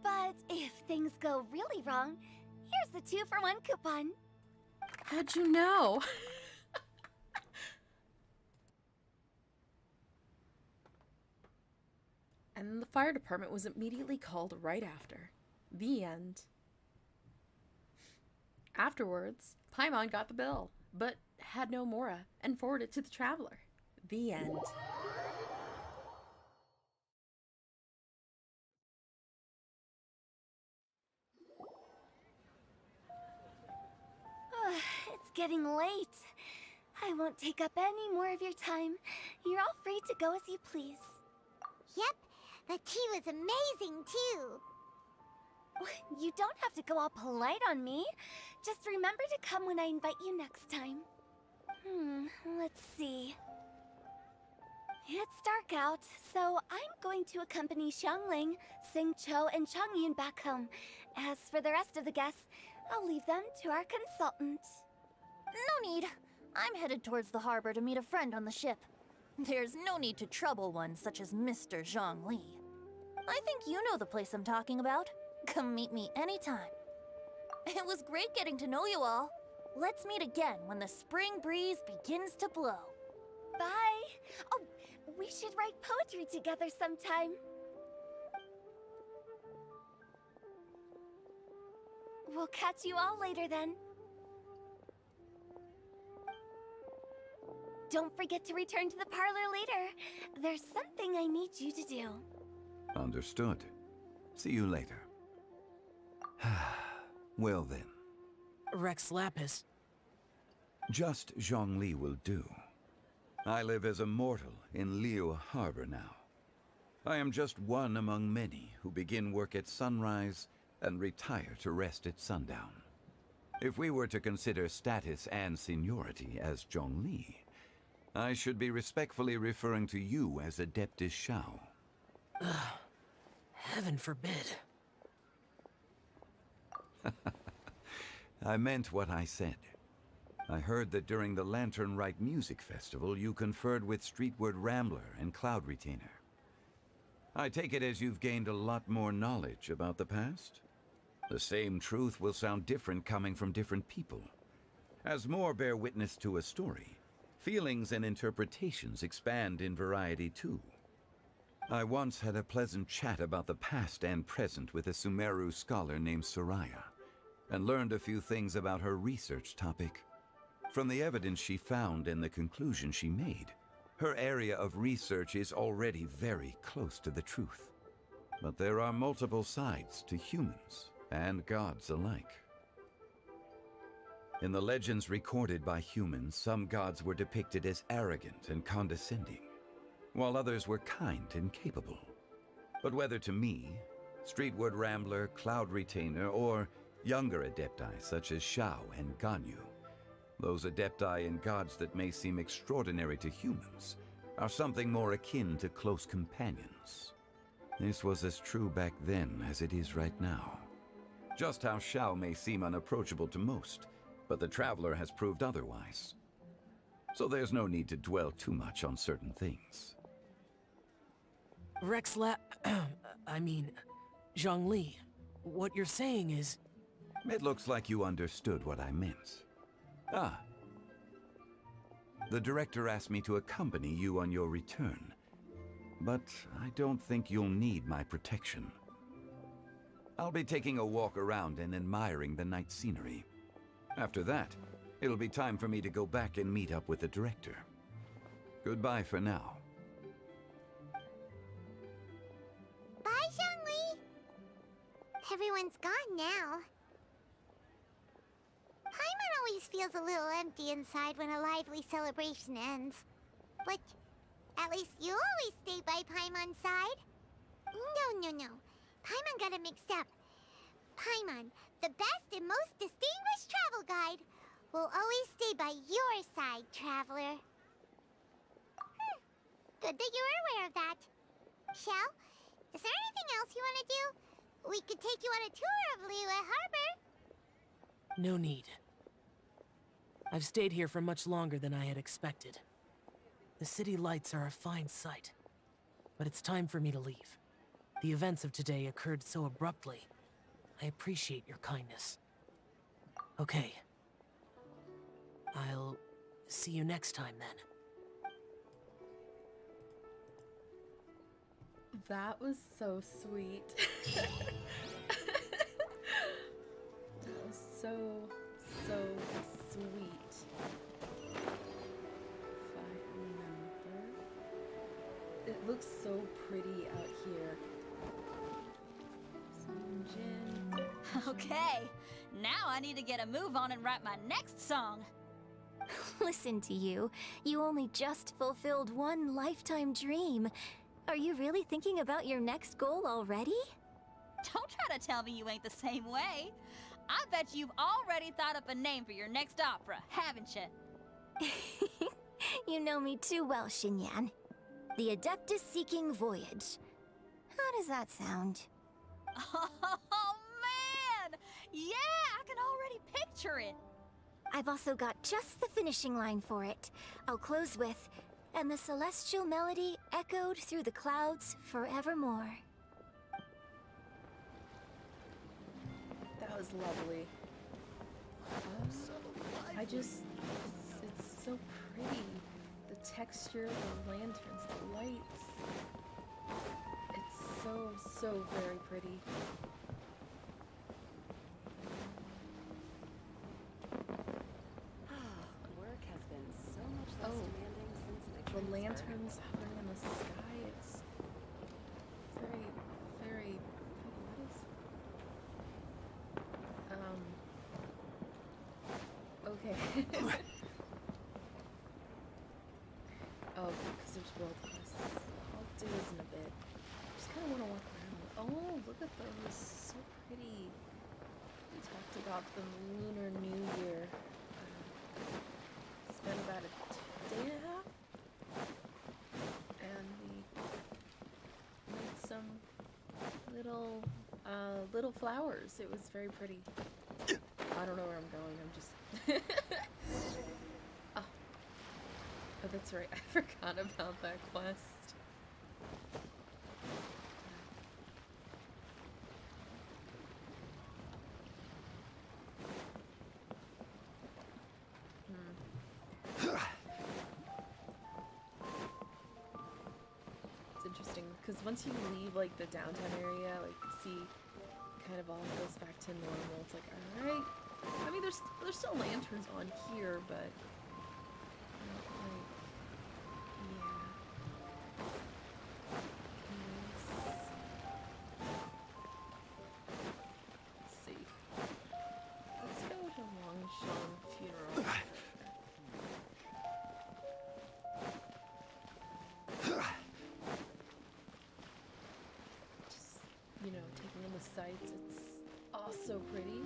But if things go really wrong, here's the 2-for-1 coupon. How'd you know? And the fire department was immediately called right after. The end. Afterwards, Paimon got the bill, but had no Mora and forwarded it to the Traveler. The end. It's getting late. I won't take up any more of your time. You're all free to go as you please. Yep, the tea was amazing too. You don't have to go all polite on me. Just remember to come when I invite you next time. Let's see. It's dark out, so I'm going to accompany Xiangling, Xingqiu, and Changyun back home. As for the rest of the guests, I'll leave them to our consultant. No need. I'm headed towards the harbor to meet a friend on the ship. There's no need to trouble one such as Mr. Zhongli. I think you know the place I'm talking about. Come meet me anytime. It was great getting to know you all. Let's meet again when the spring breeze begins to blow. Bye! Oh, we should write poetry together sometime. We'll catch you all later then. Don't forget to return to the parlor later. There's something I need you to do. Understood. See you later. Well then. Rex Lapis. Just Zhongli will do. I live as a mortal in Liu Harbor now. I am just one among many who begin work at sunrise and retire to rest at sundown. If we were to consider status and seniority as Zhongli, I should be respectfully referring to you as Adeptus Shao. Heaven forbid. I meant what I said. I heard that during the Lantern Rite Music Festival, you conferred with Streetward Rambler and Cloud Retainer. I take it as you've gained a lot more knowledge about the past? The same truth will sound different coming from different people. As more bear witness to a story, feelings and interpretations expand in variety too. I once had a pleasant chat about the past and present with a Sumeru scholar named Soraya, and learned a few things about her research topic. From the evidence she found and the conclusion she made, her area of research is already very close to the truth. But there are multiple sides to humans and gods alike. In the legends recorded by humans, some gods were depicted as arrogant and condescending, while others were kind and capable. But whether to me, Streetward Rambler, Cloud Retainer, or younger adepti such as Shao and Ganyu, those adepti and gods that may seem extraordinary to humans are something more akin to close companions. This was as true back then as it is right now. Just how Shao may seem unapproachable to most, but the Traveler has proved otherwise. So there's no need to dwell too much on certain things. Zhongli, what you're saying is... It looks like you understood what I meant. Ah. The director asked me to accompany you on your return, but I don't think you'll need my protection. I'll be taking a walk around and admiring the night scenery. After that, it'll be time for me to go back and meet up with the director. Goodbye for now. Bye, Zhongli! Everyone's gone now. Paimon always feels a little empty inside when a lively celebration ends. But at least you always stay by Paimon's side. No. Paimon got it mixed up. Paimon, the best and most distinguished travel guide, will always stay by your side, Traveler. Good that you were aware of that. Shao, is there anything else you want to do? We could take you on a tour of Liyue Harbor. No need. I've stayed here for much longer than I had expected. The city lights are a fine sight, but it's time for me to leave. The events of today occurred so abruptly. I appreciate your kindness. Okay. I'll see you next time then. That was so sweet. That was so sweet. If I remember. It looks so pretty out here. Some gin. Okay, now I need to get a move on and write my next song. Listen to you. You only just fulfilled one lifetime dream. Are you really thinking about your next goal already? Don't try to tell me you ain't the same way. I bet you've already thought up a name for your next opera, haven't you? You know me too well, Xinyan. The Adeptus Seeking Voyage. How does that sound? Oh, man! Yeah, I can already picture it. I've also got just the finishing line for it. I'll close with, "And the celestial melody echoed through the clouds forevermore." That was lovely. It's so pretty. The texture, the lanterns, the lights. It's so very pretty. Work has been so much less demanding since the The transfer. lanterns hovering in the sky. It's very pretty. What is? Okay. Look at those, so pretty. We talked about the Lunar New Year. It's been about a day and a half, and we made some little flowers. It was very pretty. I don't know where I'm going. I'm just. Oh, that's right. I forgot about that quest. It's interesting because once you leave like the downtown area, like you see kind of all goes back to normal. It's like, all right. I mean, there's still lanterns on here, but not like, yeah. Anyways. Let's see. Let's go to Longshan funeral. Just, you know, taking in the sights. It's all so pretty.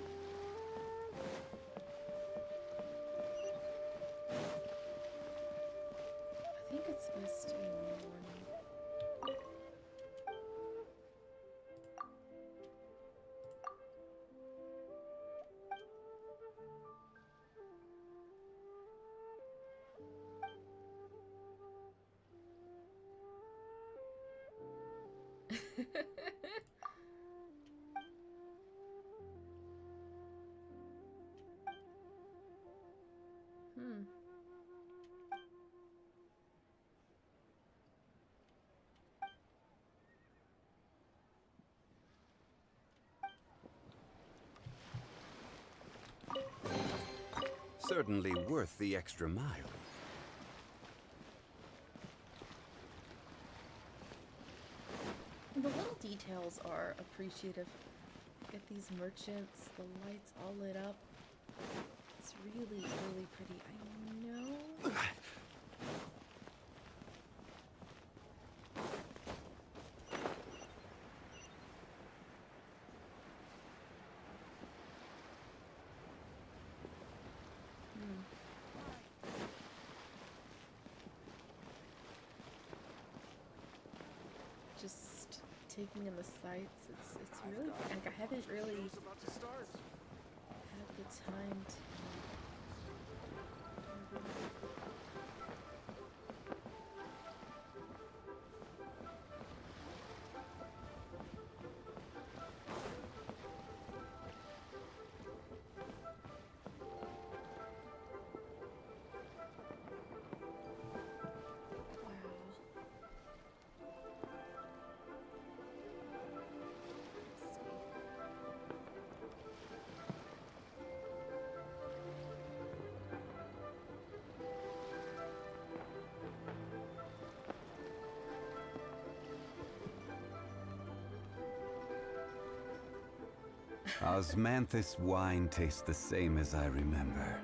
I think it's supposed to be morning. Hmm. Certainly worth the extra mile. The little details are appreciative. Look at these merchants, the lights all lit up. It's really, really pretty. I know. Just taking in the sights, it's really like I haven't really had the time to. Osmanthus wine tastes the same as I remember.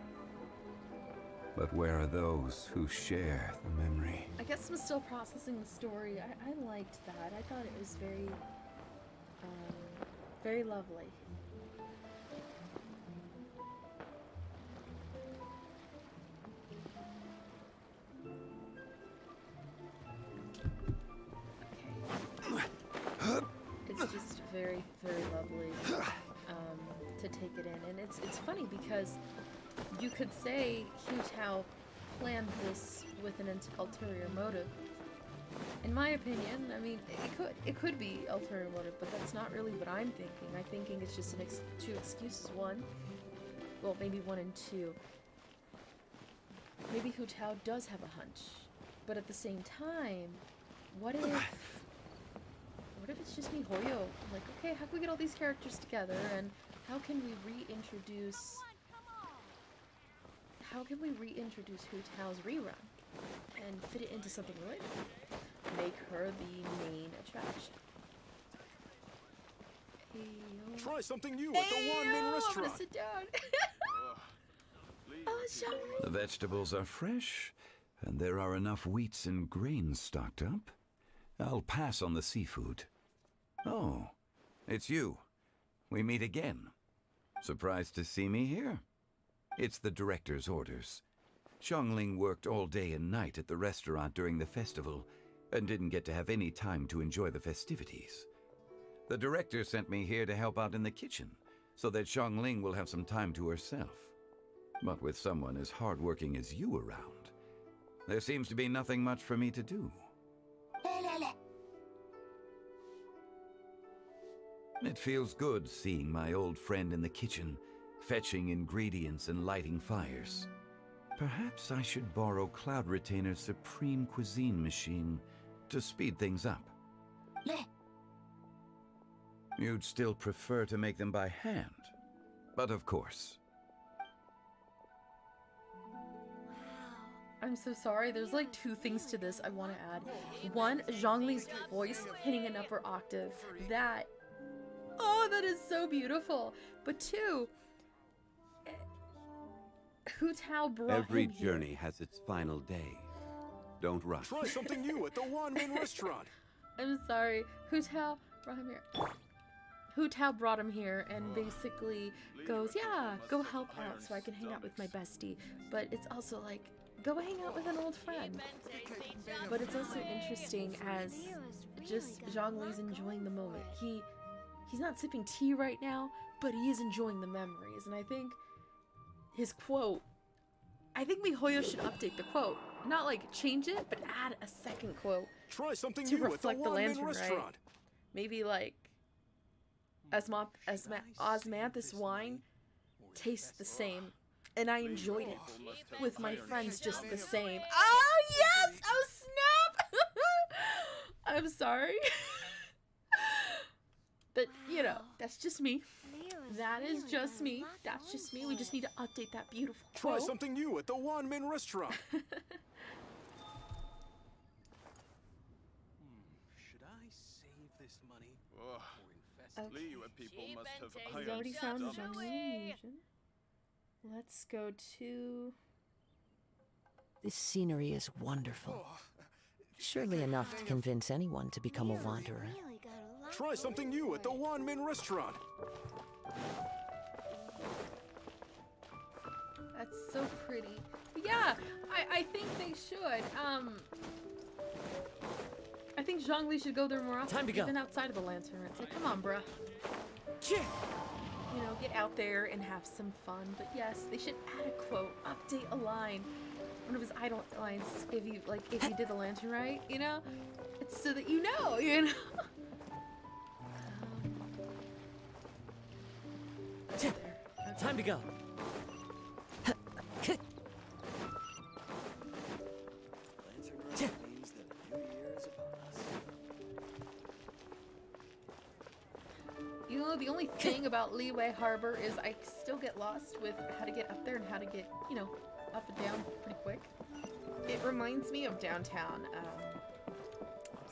But where are those who share the memory? I guess I'm still processing the story. I liked that. I thought it was very lovely. Okay. It's just very, very lovely to take it in, and it's funny because you could say Hu Tao planned this with an ulterior motive. In my opinion, I mean, it could be ulterior motive, but that's not really what I'm thinking. I'm thinking it's just two excuses. One, well, maybe one and two. Maybe Hu Tao does have a hunch, but at the same time, what if it's just MiHoYo? Like, okay, how can we get all these characters together, and how can we reintroduce Hu Tao's rerun and fit it into something relatable? Make her the main attraction. Hey, Try something new at the Wanmin restaurant. I'm gonna sit down. Oh, Zhongli. The vegetables are fresh, and there are enough wheats and grains stocked up. I'll pass on the seafood. Oh, It's you. We meet again. Surprised to see me here? It's the director's orders. Xiangling worked all day and night at the restaurant during the festival and didn't get to have any time to enjoy the festivities. The director sent me here to help out in the kitchen so that Xiangling will have some time to herself. But with someone as hardworking as you around, there seems to be nothing much for me to do. It feels good seeing my old friend in the kitchen, fetching ingredients and lighting fires. Perhaps I should borrow Cloud Retainer's Supreme Cuisine machine to speed things up. You'd still prefer to make them by hand, but of course. I'm so sorry. There's like two things to this I want to add. One, Zhongli's voice hitting an upper octave. That is so beautiful. But two, Hu Tao brought Every him here. journey has its final day. Don't rush. Try something new at the Wanmin restaurant. I'm sorry. Hu Tao brought him here. Hu Tao brought him here and basically goes, yeah, go help out so I can hang out with my bestie. But it's also like, go hang out with an old friend. But it's also interesting as just Zhongli's enjoying the moment. He's not sipping tea right now, but he is enjoying the memories. And I think his quote, I think MiHoYo should update the quote. Not like change it, but add a second quote. Try something to new at the reflect the Wanmin lantern, restaurant. right? Maybe like Osmanthus wine tastes the same, and I enjoyed it with my friends just the same. Oh yes! Oh snap! I'm sorry. But you know, that's just me. That is just me. That's just me. We just need to update that beautiful Try quote. something new at the Wanmin restaurant. Should I save this money? Okay. Liyue people must have We've ironed already found stuff. Zhongli. Let's go to. This scenery is wonderful. Surely enough to convince anyone to become a wanderer. Try something new at the Wanmin restaurant. That's so pretty. Yeah, I think they should. I think Zhongli should go there more often. Time to go. Even outside of the lantern. It's like, come on, bruh. You know, get out there and have some fun. But yes, they should add a quote, update a line. One of his idle lines, if you did the lantern right, you know? It's so that you know, you know? Okay. Time to go. You know, the only thing about Liyue Harbor is I still get lost with how to get up there and how to get, you know, up and down pretty quick. It reminds me of downtown,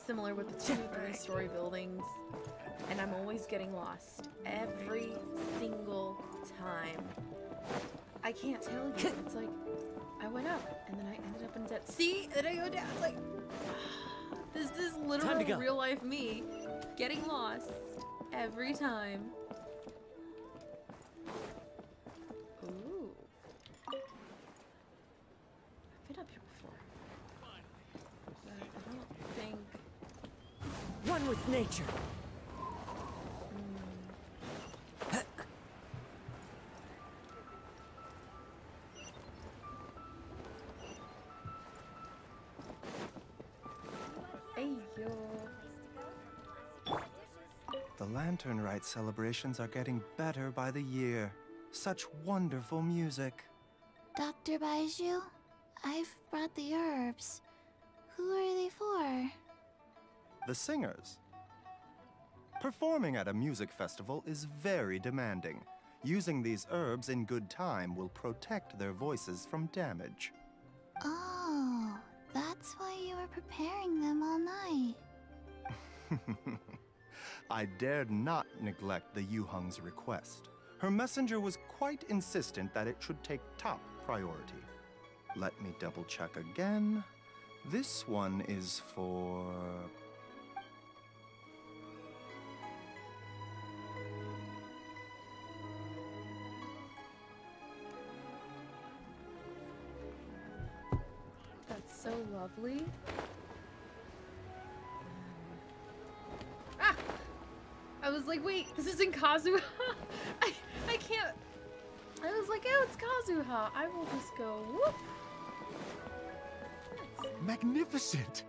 similar with the 2 3-story buildings, and I'm always getting lost every single time. I can't tell you. It's like I went up and then I ended up in debt. See, then I go down. It's like this is literal real life me getting lost every time. Ooh. I've been up here before. But I don't think. One with nature. The Lantern Rite celebrations are getting better by the year. Such wonderful music. Dr. Baiju, I've brought the herbs. Who are they for? The singers. Performing at a music festival is very demanding. Using these herbs in good time will protect their voices from damage. Oh, that's why you were preparing them all night. I dared not neglect the Yuheng's request. Her messenger was quite insistent that it should take top priority. Let me double check again. This one is for... so lovely. Ah! I was like, wait, this isn't Kazuha? I can't. I was like, oh, it's Kazuha. I will just go, whoop. Magnificent!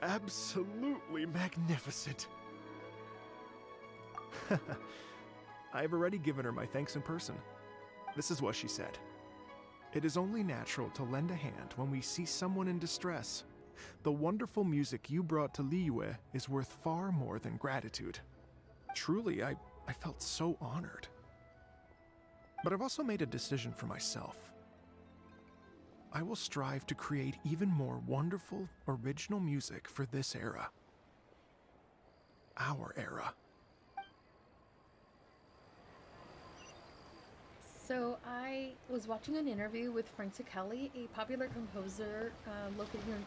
Absolutely magnificent. I've already given her my thanks in person. This is what she said. It is only natural to lend a hand when we see someone in distress. The wonderful music you brought to Liyue is worth far more than gratitude. Truly, I felt so honored. But I've also made a decision for myself. I will strive to create even more wonderful, original music for this era. Our era. So I was watching an interview with Frank Kelly, a popular composer located here,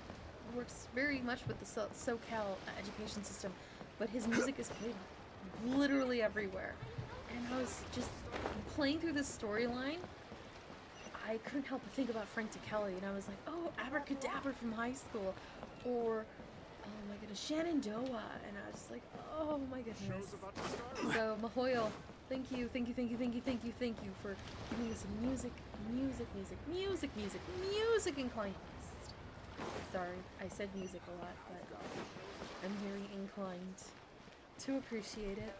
works very much with the SoCal education system, but his music is played literally everywhere. And I was just playing through this storyline. I couldn't help but think about Frank Kelly, and I was like, oh, Abracadabra from high school, or oh my goodness, Shenandoah, and I was just like, oh my goodness. So Mahoyo, thank you for giving us a music inclined quest. Sorry, I said music a lot, but I'm very inclined to appreciate it.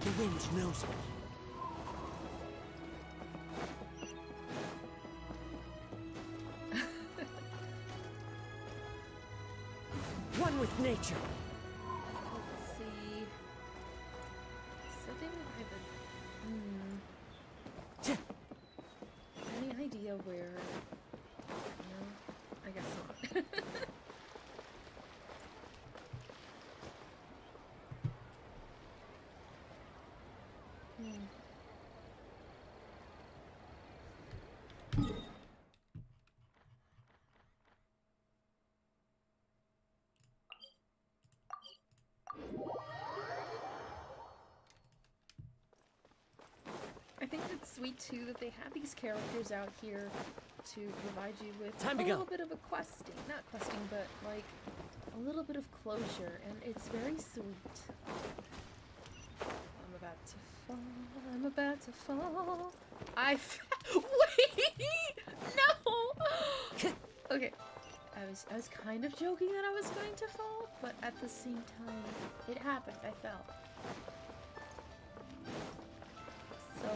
The wind knows me. One with nature. Let's see. So they will have a... Any idea where... No? I guess not. I think it's sweet too that they have these characters out here to provide you with a little bit of a questing, not questing, but like a little bit of closure, and it's very sweet. I'm about to fall. I'm about to fall. Wait! No! Okay. I was kind of joking that I was going to fall, but at the same time, it happened. I fell. So,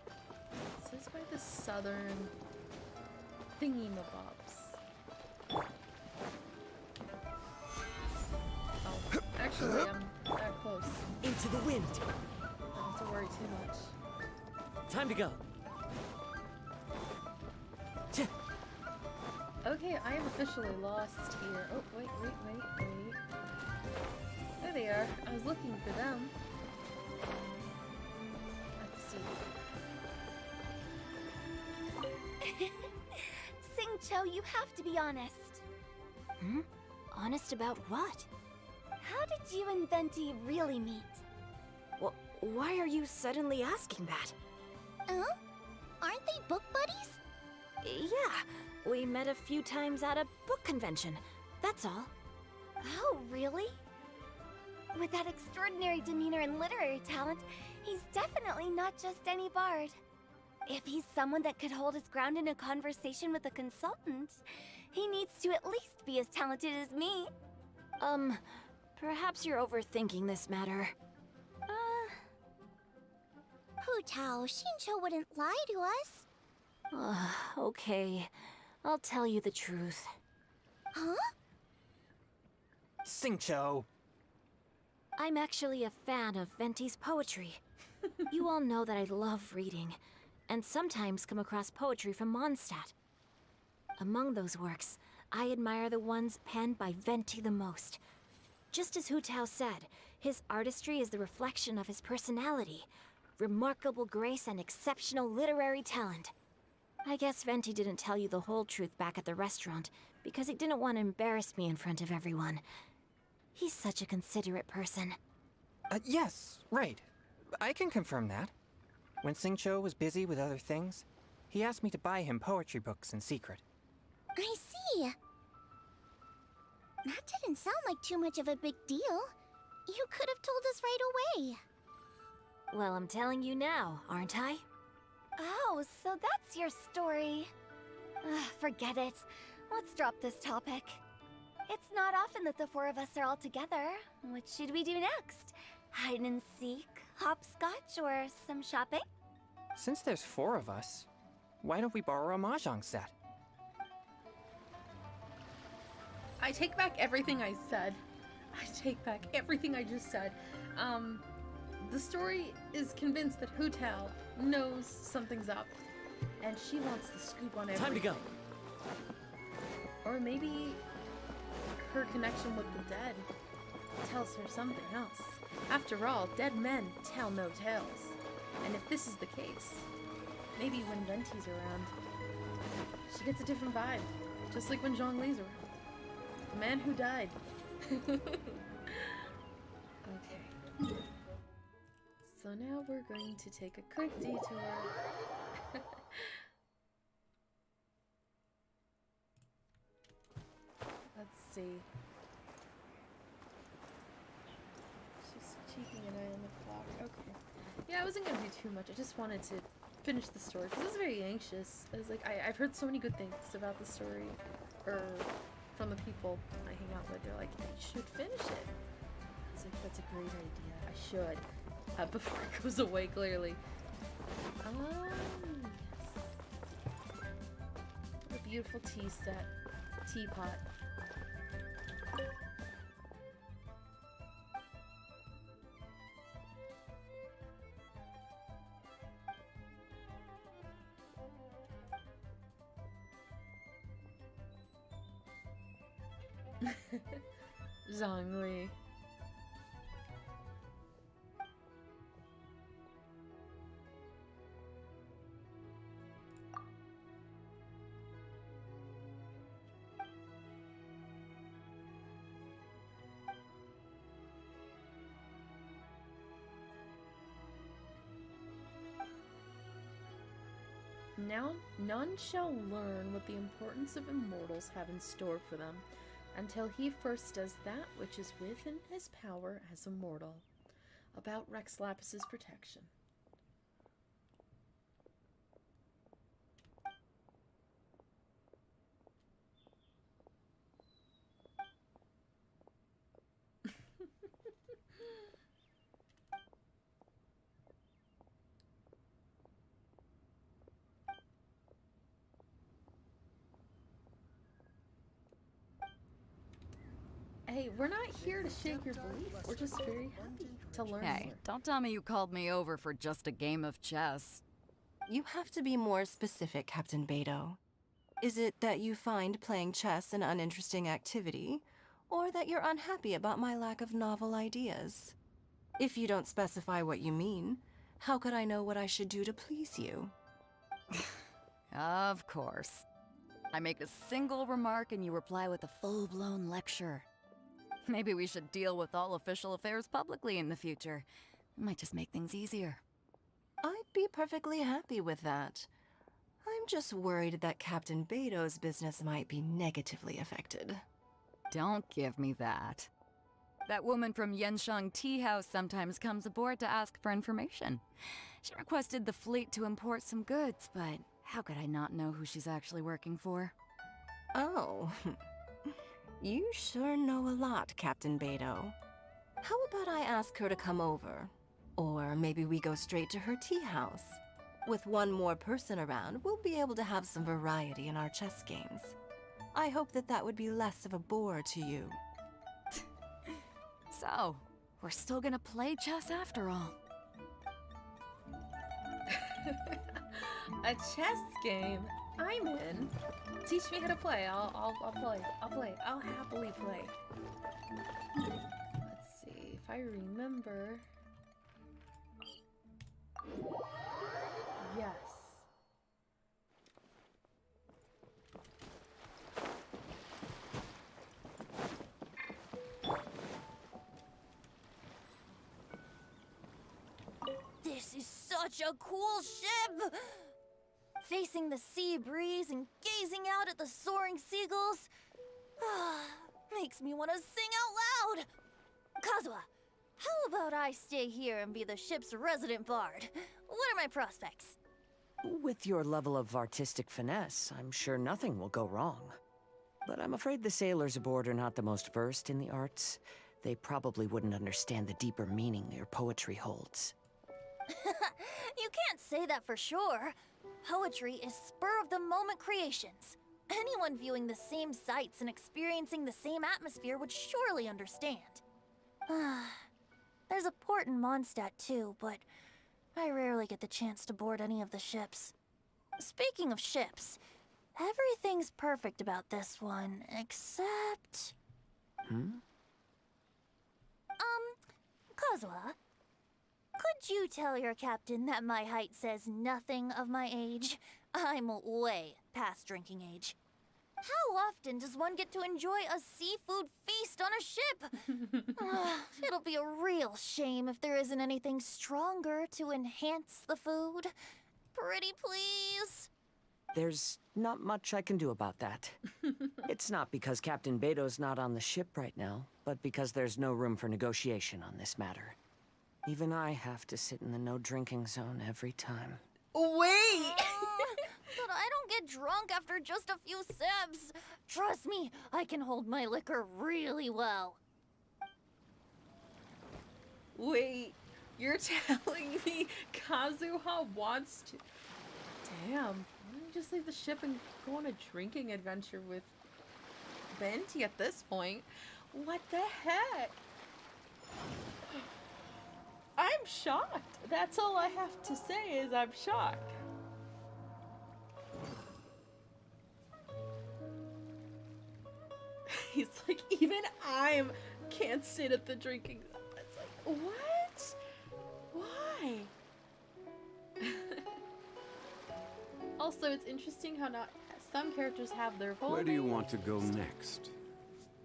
it says by the southern thingy-mabobs. Oh, actually, I'm that close. Into the wind. I don't have to worry too much. Time to go. Okay, I am officially lost here. Oh, wait. There they are. I was looking for them. Let's see. Singcho, you have to be honest. Hmm? Honest about what? How did you and Venti really meet? Well, why are you suddenly asking that? Aren't they book buddies? Yeah, we met a few times at a book convention. That's all. Oh, really? With that extraordinary demeanor and literary talent, he's definitely not just any bard. If he's someone that could hold his ground in a conversation with a consultant, he needs to at least be as talented as me. Perhaps you're overthinking this matter. Hu Tao, Shincho wouldn't lie to us. Okay. I'll tell you the truth. Huh? Xingqiu! I'm actually a fan of Venti's poetry. You all know that I love reading, and sometimes come across poetry from Mondstadt. Among those works, I admire the ones penned by Venti the most. Just as Hu Tao said, his artistry is the reflection of his personality, remarkable grace and exceptional literary talent. I guess Venti didn't tell you the whole truth back at the restaurant, because he didn't want to embarrass me in front of everyone. He's such a considerate person. Yes, right. I can confirm that. When Xingqiu was busy with other things, he asked me to buy him poetry books in secret. I see. That didn't sound like too much of a big deal. You could have told us right away. Well, I'm telling you now, aren't I? Oh, so that's your story. Forget it. Let's drop this topic. It's not often that the four of us are all together. What should we do next? Hide and seek, hopscotch, or some shopping? Since there's 4 of us, why don't we borrow a mahjong set? I take back everything I said. I take back everything I just said. The story is convinced that Hu Tao knows something's up, and she wants the scoop on everything. Time to go. Or maybe her connection with the dead tells her something else. After all, dead men tell no tales. And if this is the case, maybe when Venti's around, she gets a different vibe. Just like when Zhongli's around. The man who died. Okay. So now we're going to take a quick detour. Let's see. She's keeping an eye on the clock. Okay. Yeah, I wasn't gonna do too much. I just wanted to finish the story because I was very anxious. I was like, I've heard so many good things about the story, or from the people I hang out with. They're like, you should finish it. I was like, that's a great idea. I should. Before it goes away, clearly. Yes. What a beautiful tea set. Teapot. Zhongli. Now, none shall learn what the importance of immortals have in store for them, until he first does that which is within his power as a mortal. About Rex Lapis's protection. Hey, we're not here to shake your belief. We're just very happy to learn Hey, more. don't tell me you called me over for just a game of chess. You have to be more specific, Captain Beidou. Is it that you find playing chess an uninteresting activity, or that you're unhappy about my lack of novel ideas? If you don't specify what you mean, how could I know what I should do to please you? Of course. I make a single remark and you reply with a full-blown lecture. Maybe we should deal with all official affairs publicly in the future. It might just make things easier. I'd be perfectly happy with that. I'm just worried that Captain Beidou's business might be negatively affected. Don't give me that. That woman from Yenshang Tea House sometimes comes aboard to ask for information. She requested the fleet to import some goods, but how could I not know who she's actually working for? Oh. You sure know a lot, Captain Beidou. How about I ask her to come over? Or maybe we go straight to her tea house? With one more person around, we'll be able to have some variety in our chess games. I hope that would be less of a bore to you. So, we're still gonna play chess after all. A chess game? I'm in. Teach me how to play. I'll play. I'll happily play. Let's see if I remember. Yes. This is such a cool ship! Facing the sea breeze and gazing out at the soaring seagulls makes me want to sing out loud! Kazuha, how about I stay here and be the ship's resident bard? What are my prospects? With your level of artistic finesse, I'm sure nothing will go wrong. But I'm afraid the sailors aboard are not the most versed in the arts. They probably wouldn't understand the deeper meaning your poetry holds. You can't say that for sure. Poetry is spur-of-the-moment creations. Anyone viewing the same sights and experiencing the same atmosphere would surely understand. There's a port in Mondstadt too, but I rarely get the chance to board any of the ships. Speaking of ships, everything's perfect about this one, except... Kazuha, could you tell your captain that my height says nothing of my age? I'm way past drinking age. How often does one get to enjoy a seafood feast on a ship? It'll be a real shame if there isn't anything stronger to enhance the food. Pretty please? There's not much I can do about that. It's not because Captain Beto's not on the ship right now, but because there's no room for negotiation on this matter. Even I have to sit in the no-drinking zone every time. Wait! But I don't get drunk after just a few sips. Trust me, I can hold my liquor really well. Wait, you're telling me Kazuha wants to... Damn, why don't you just leave the ship and go on a drinking adventure with Venti at this point? What the heck? I'm shocked. That's all I have to say is I'm shocked. He's like, even I can't sit at the drinking. It's like, what? Why? Also, it's interesting how not some characters have their full Where do you name. want to go next?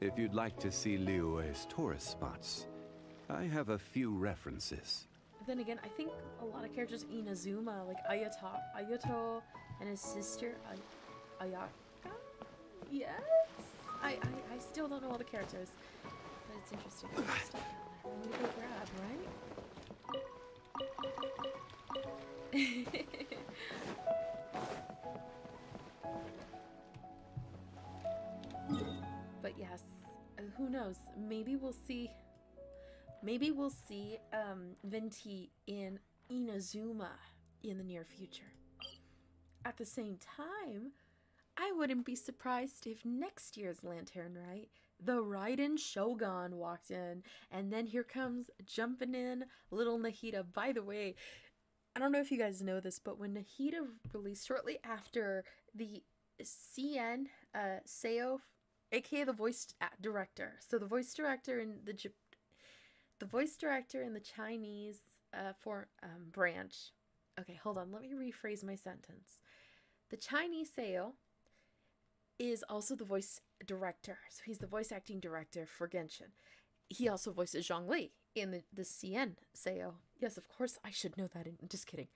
If you'd like to see Liyue's tourist spots, I have a few references. But then again, I think a lot of characters Inazuma, like Ayato and his sister Ayaka. Yes. I still don't know all the characters, but it's interesting. There's stuff down there. We need to go grab, right? But yes, who knows? Maybe we'll see. Maybe we'll see Venti in Inazuma in the near future. At the same time, I wouldn't be surprised if next year's Lantern Rite, the Raiden Shogun walked in, and then here comes jumping in little Nahida. By the way, I don't know if you guys know this, but when Nahida released shortly after the CN Seo, aka the voice director, so the voice director in the voice director in the Chinese branch. Okay, hold on. Let me rephrase my sentence. The Chinese Seo is also the voice director. So he's the voice acting director for Genshin. He also voices Zhongli in the CN Seo. Yes, of course, I should know that. Just kidding.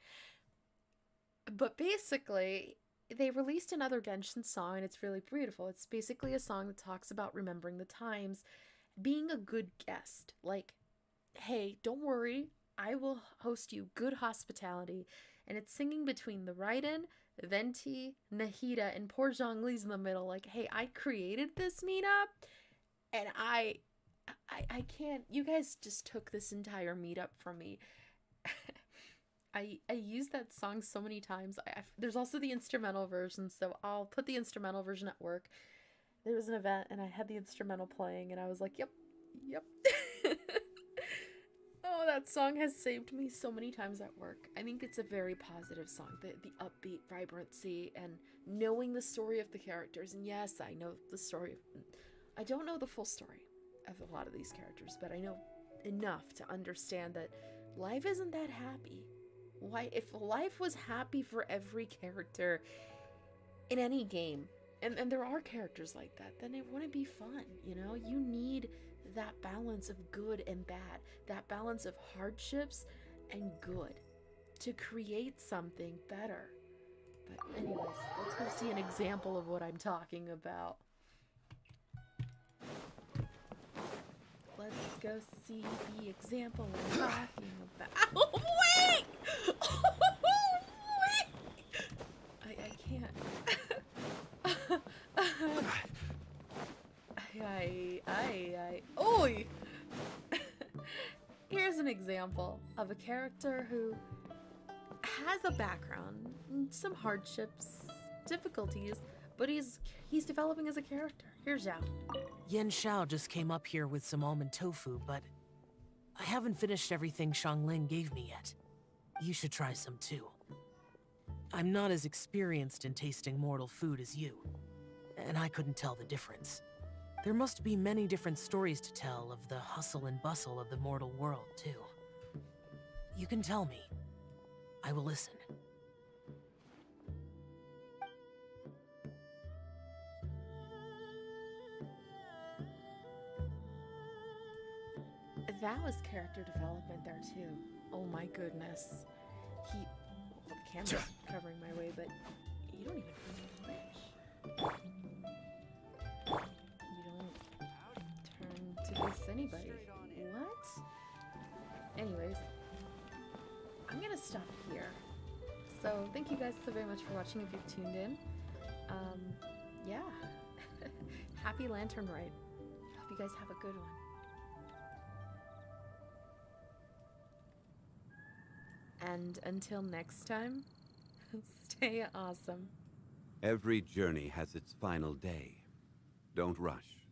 But basically, they released another Genshin song, and it's really beautiful. It's basically a song that talks about remembering the times, being a good guest. Like, hey, don't worry, I will host you good hospitality. And it's singing between the Raiden, Venti, Nahida, and poor Zhongli's in the middle. Like, hey, I created this meetup, and I can't. You guys just took this entire meetup from me. I use that song so many times. There's also the instrumental version, so I'll put the instrumental version at work. There was an event and I had the instrumental playing and I was like, yep, yep. Oh, that song has saved me so many times at work. I think it's a very positive song. The upbeat vibrancy and knowing the story of the characters. And yes, I know the story. I don't know the full story of a lot of these characters, but I know enough to understand that life isn't that happy. Why, if life was happy for every character in any game, and there are characters like that, then it wouldn't be fun, you know? You need that balance of good and bad, that balance of hardships and good to create something better. But anyways, let's go see an example of what I'm talking about. Let's go see the example I'm talking about. Oh, wait! Oh, wait! I can't. Oi! Here's an example of a character who has a background, some hardships, difficulties, but he's developing as a character. Here's Zhao. Yen Xiao just came up here with some almond tofu, but I haven't finished everything Xiangling gave me yet. You should try some too. I'm not as experienced in tasting mortal food as you, and I couldn't tell the difference. There must be many different stories to tell of the hustle and bustle of the mortal world, too. You can tell me. I will listen. That was character development there too. Oh my goodness. Well, the camera's covering my way, but you don't even flinch. You don't turn to face anybody. What? Anyways, I'm gonna stop here. So thank you guys so very much for watching if you've tuned in. Yeah. Happy Lantern Ride. Hope you guys have a good one. And until next time, stay awesome. Every journey has its final day. Don't rush.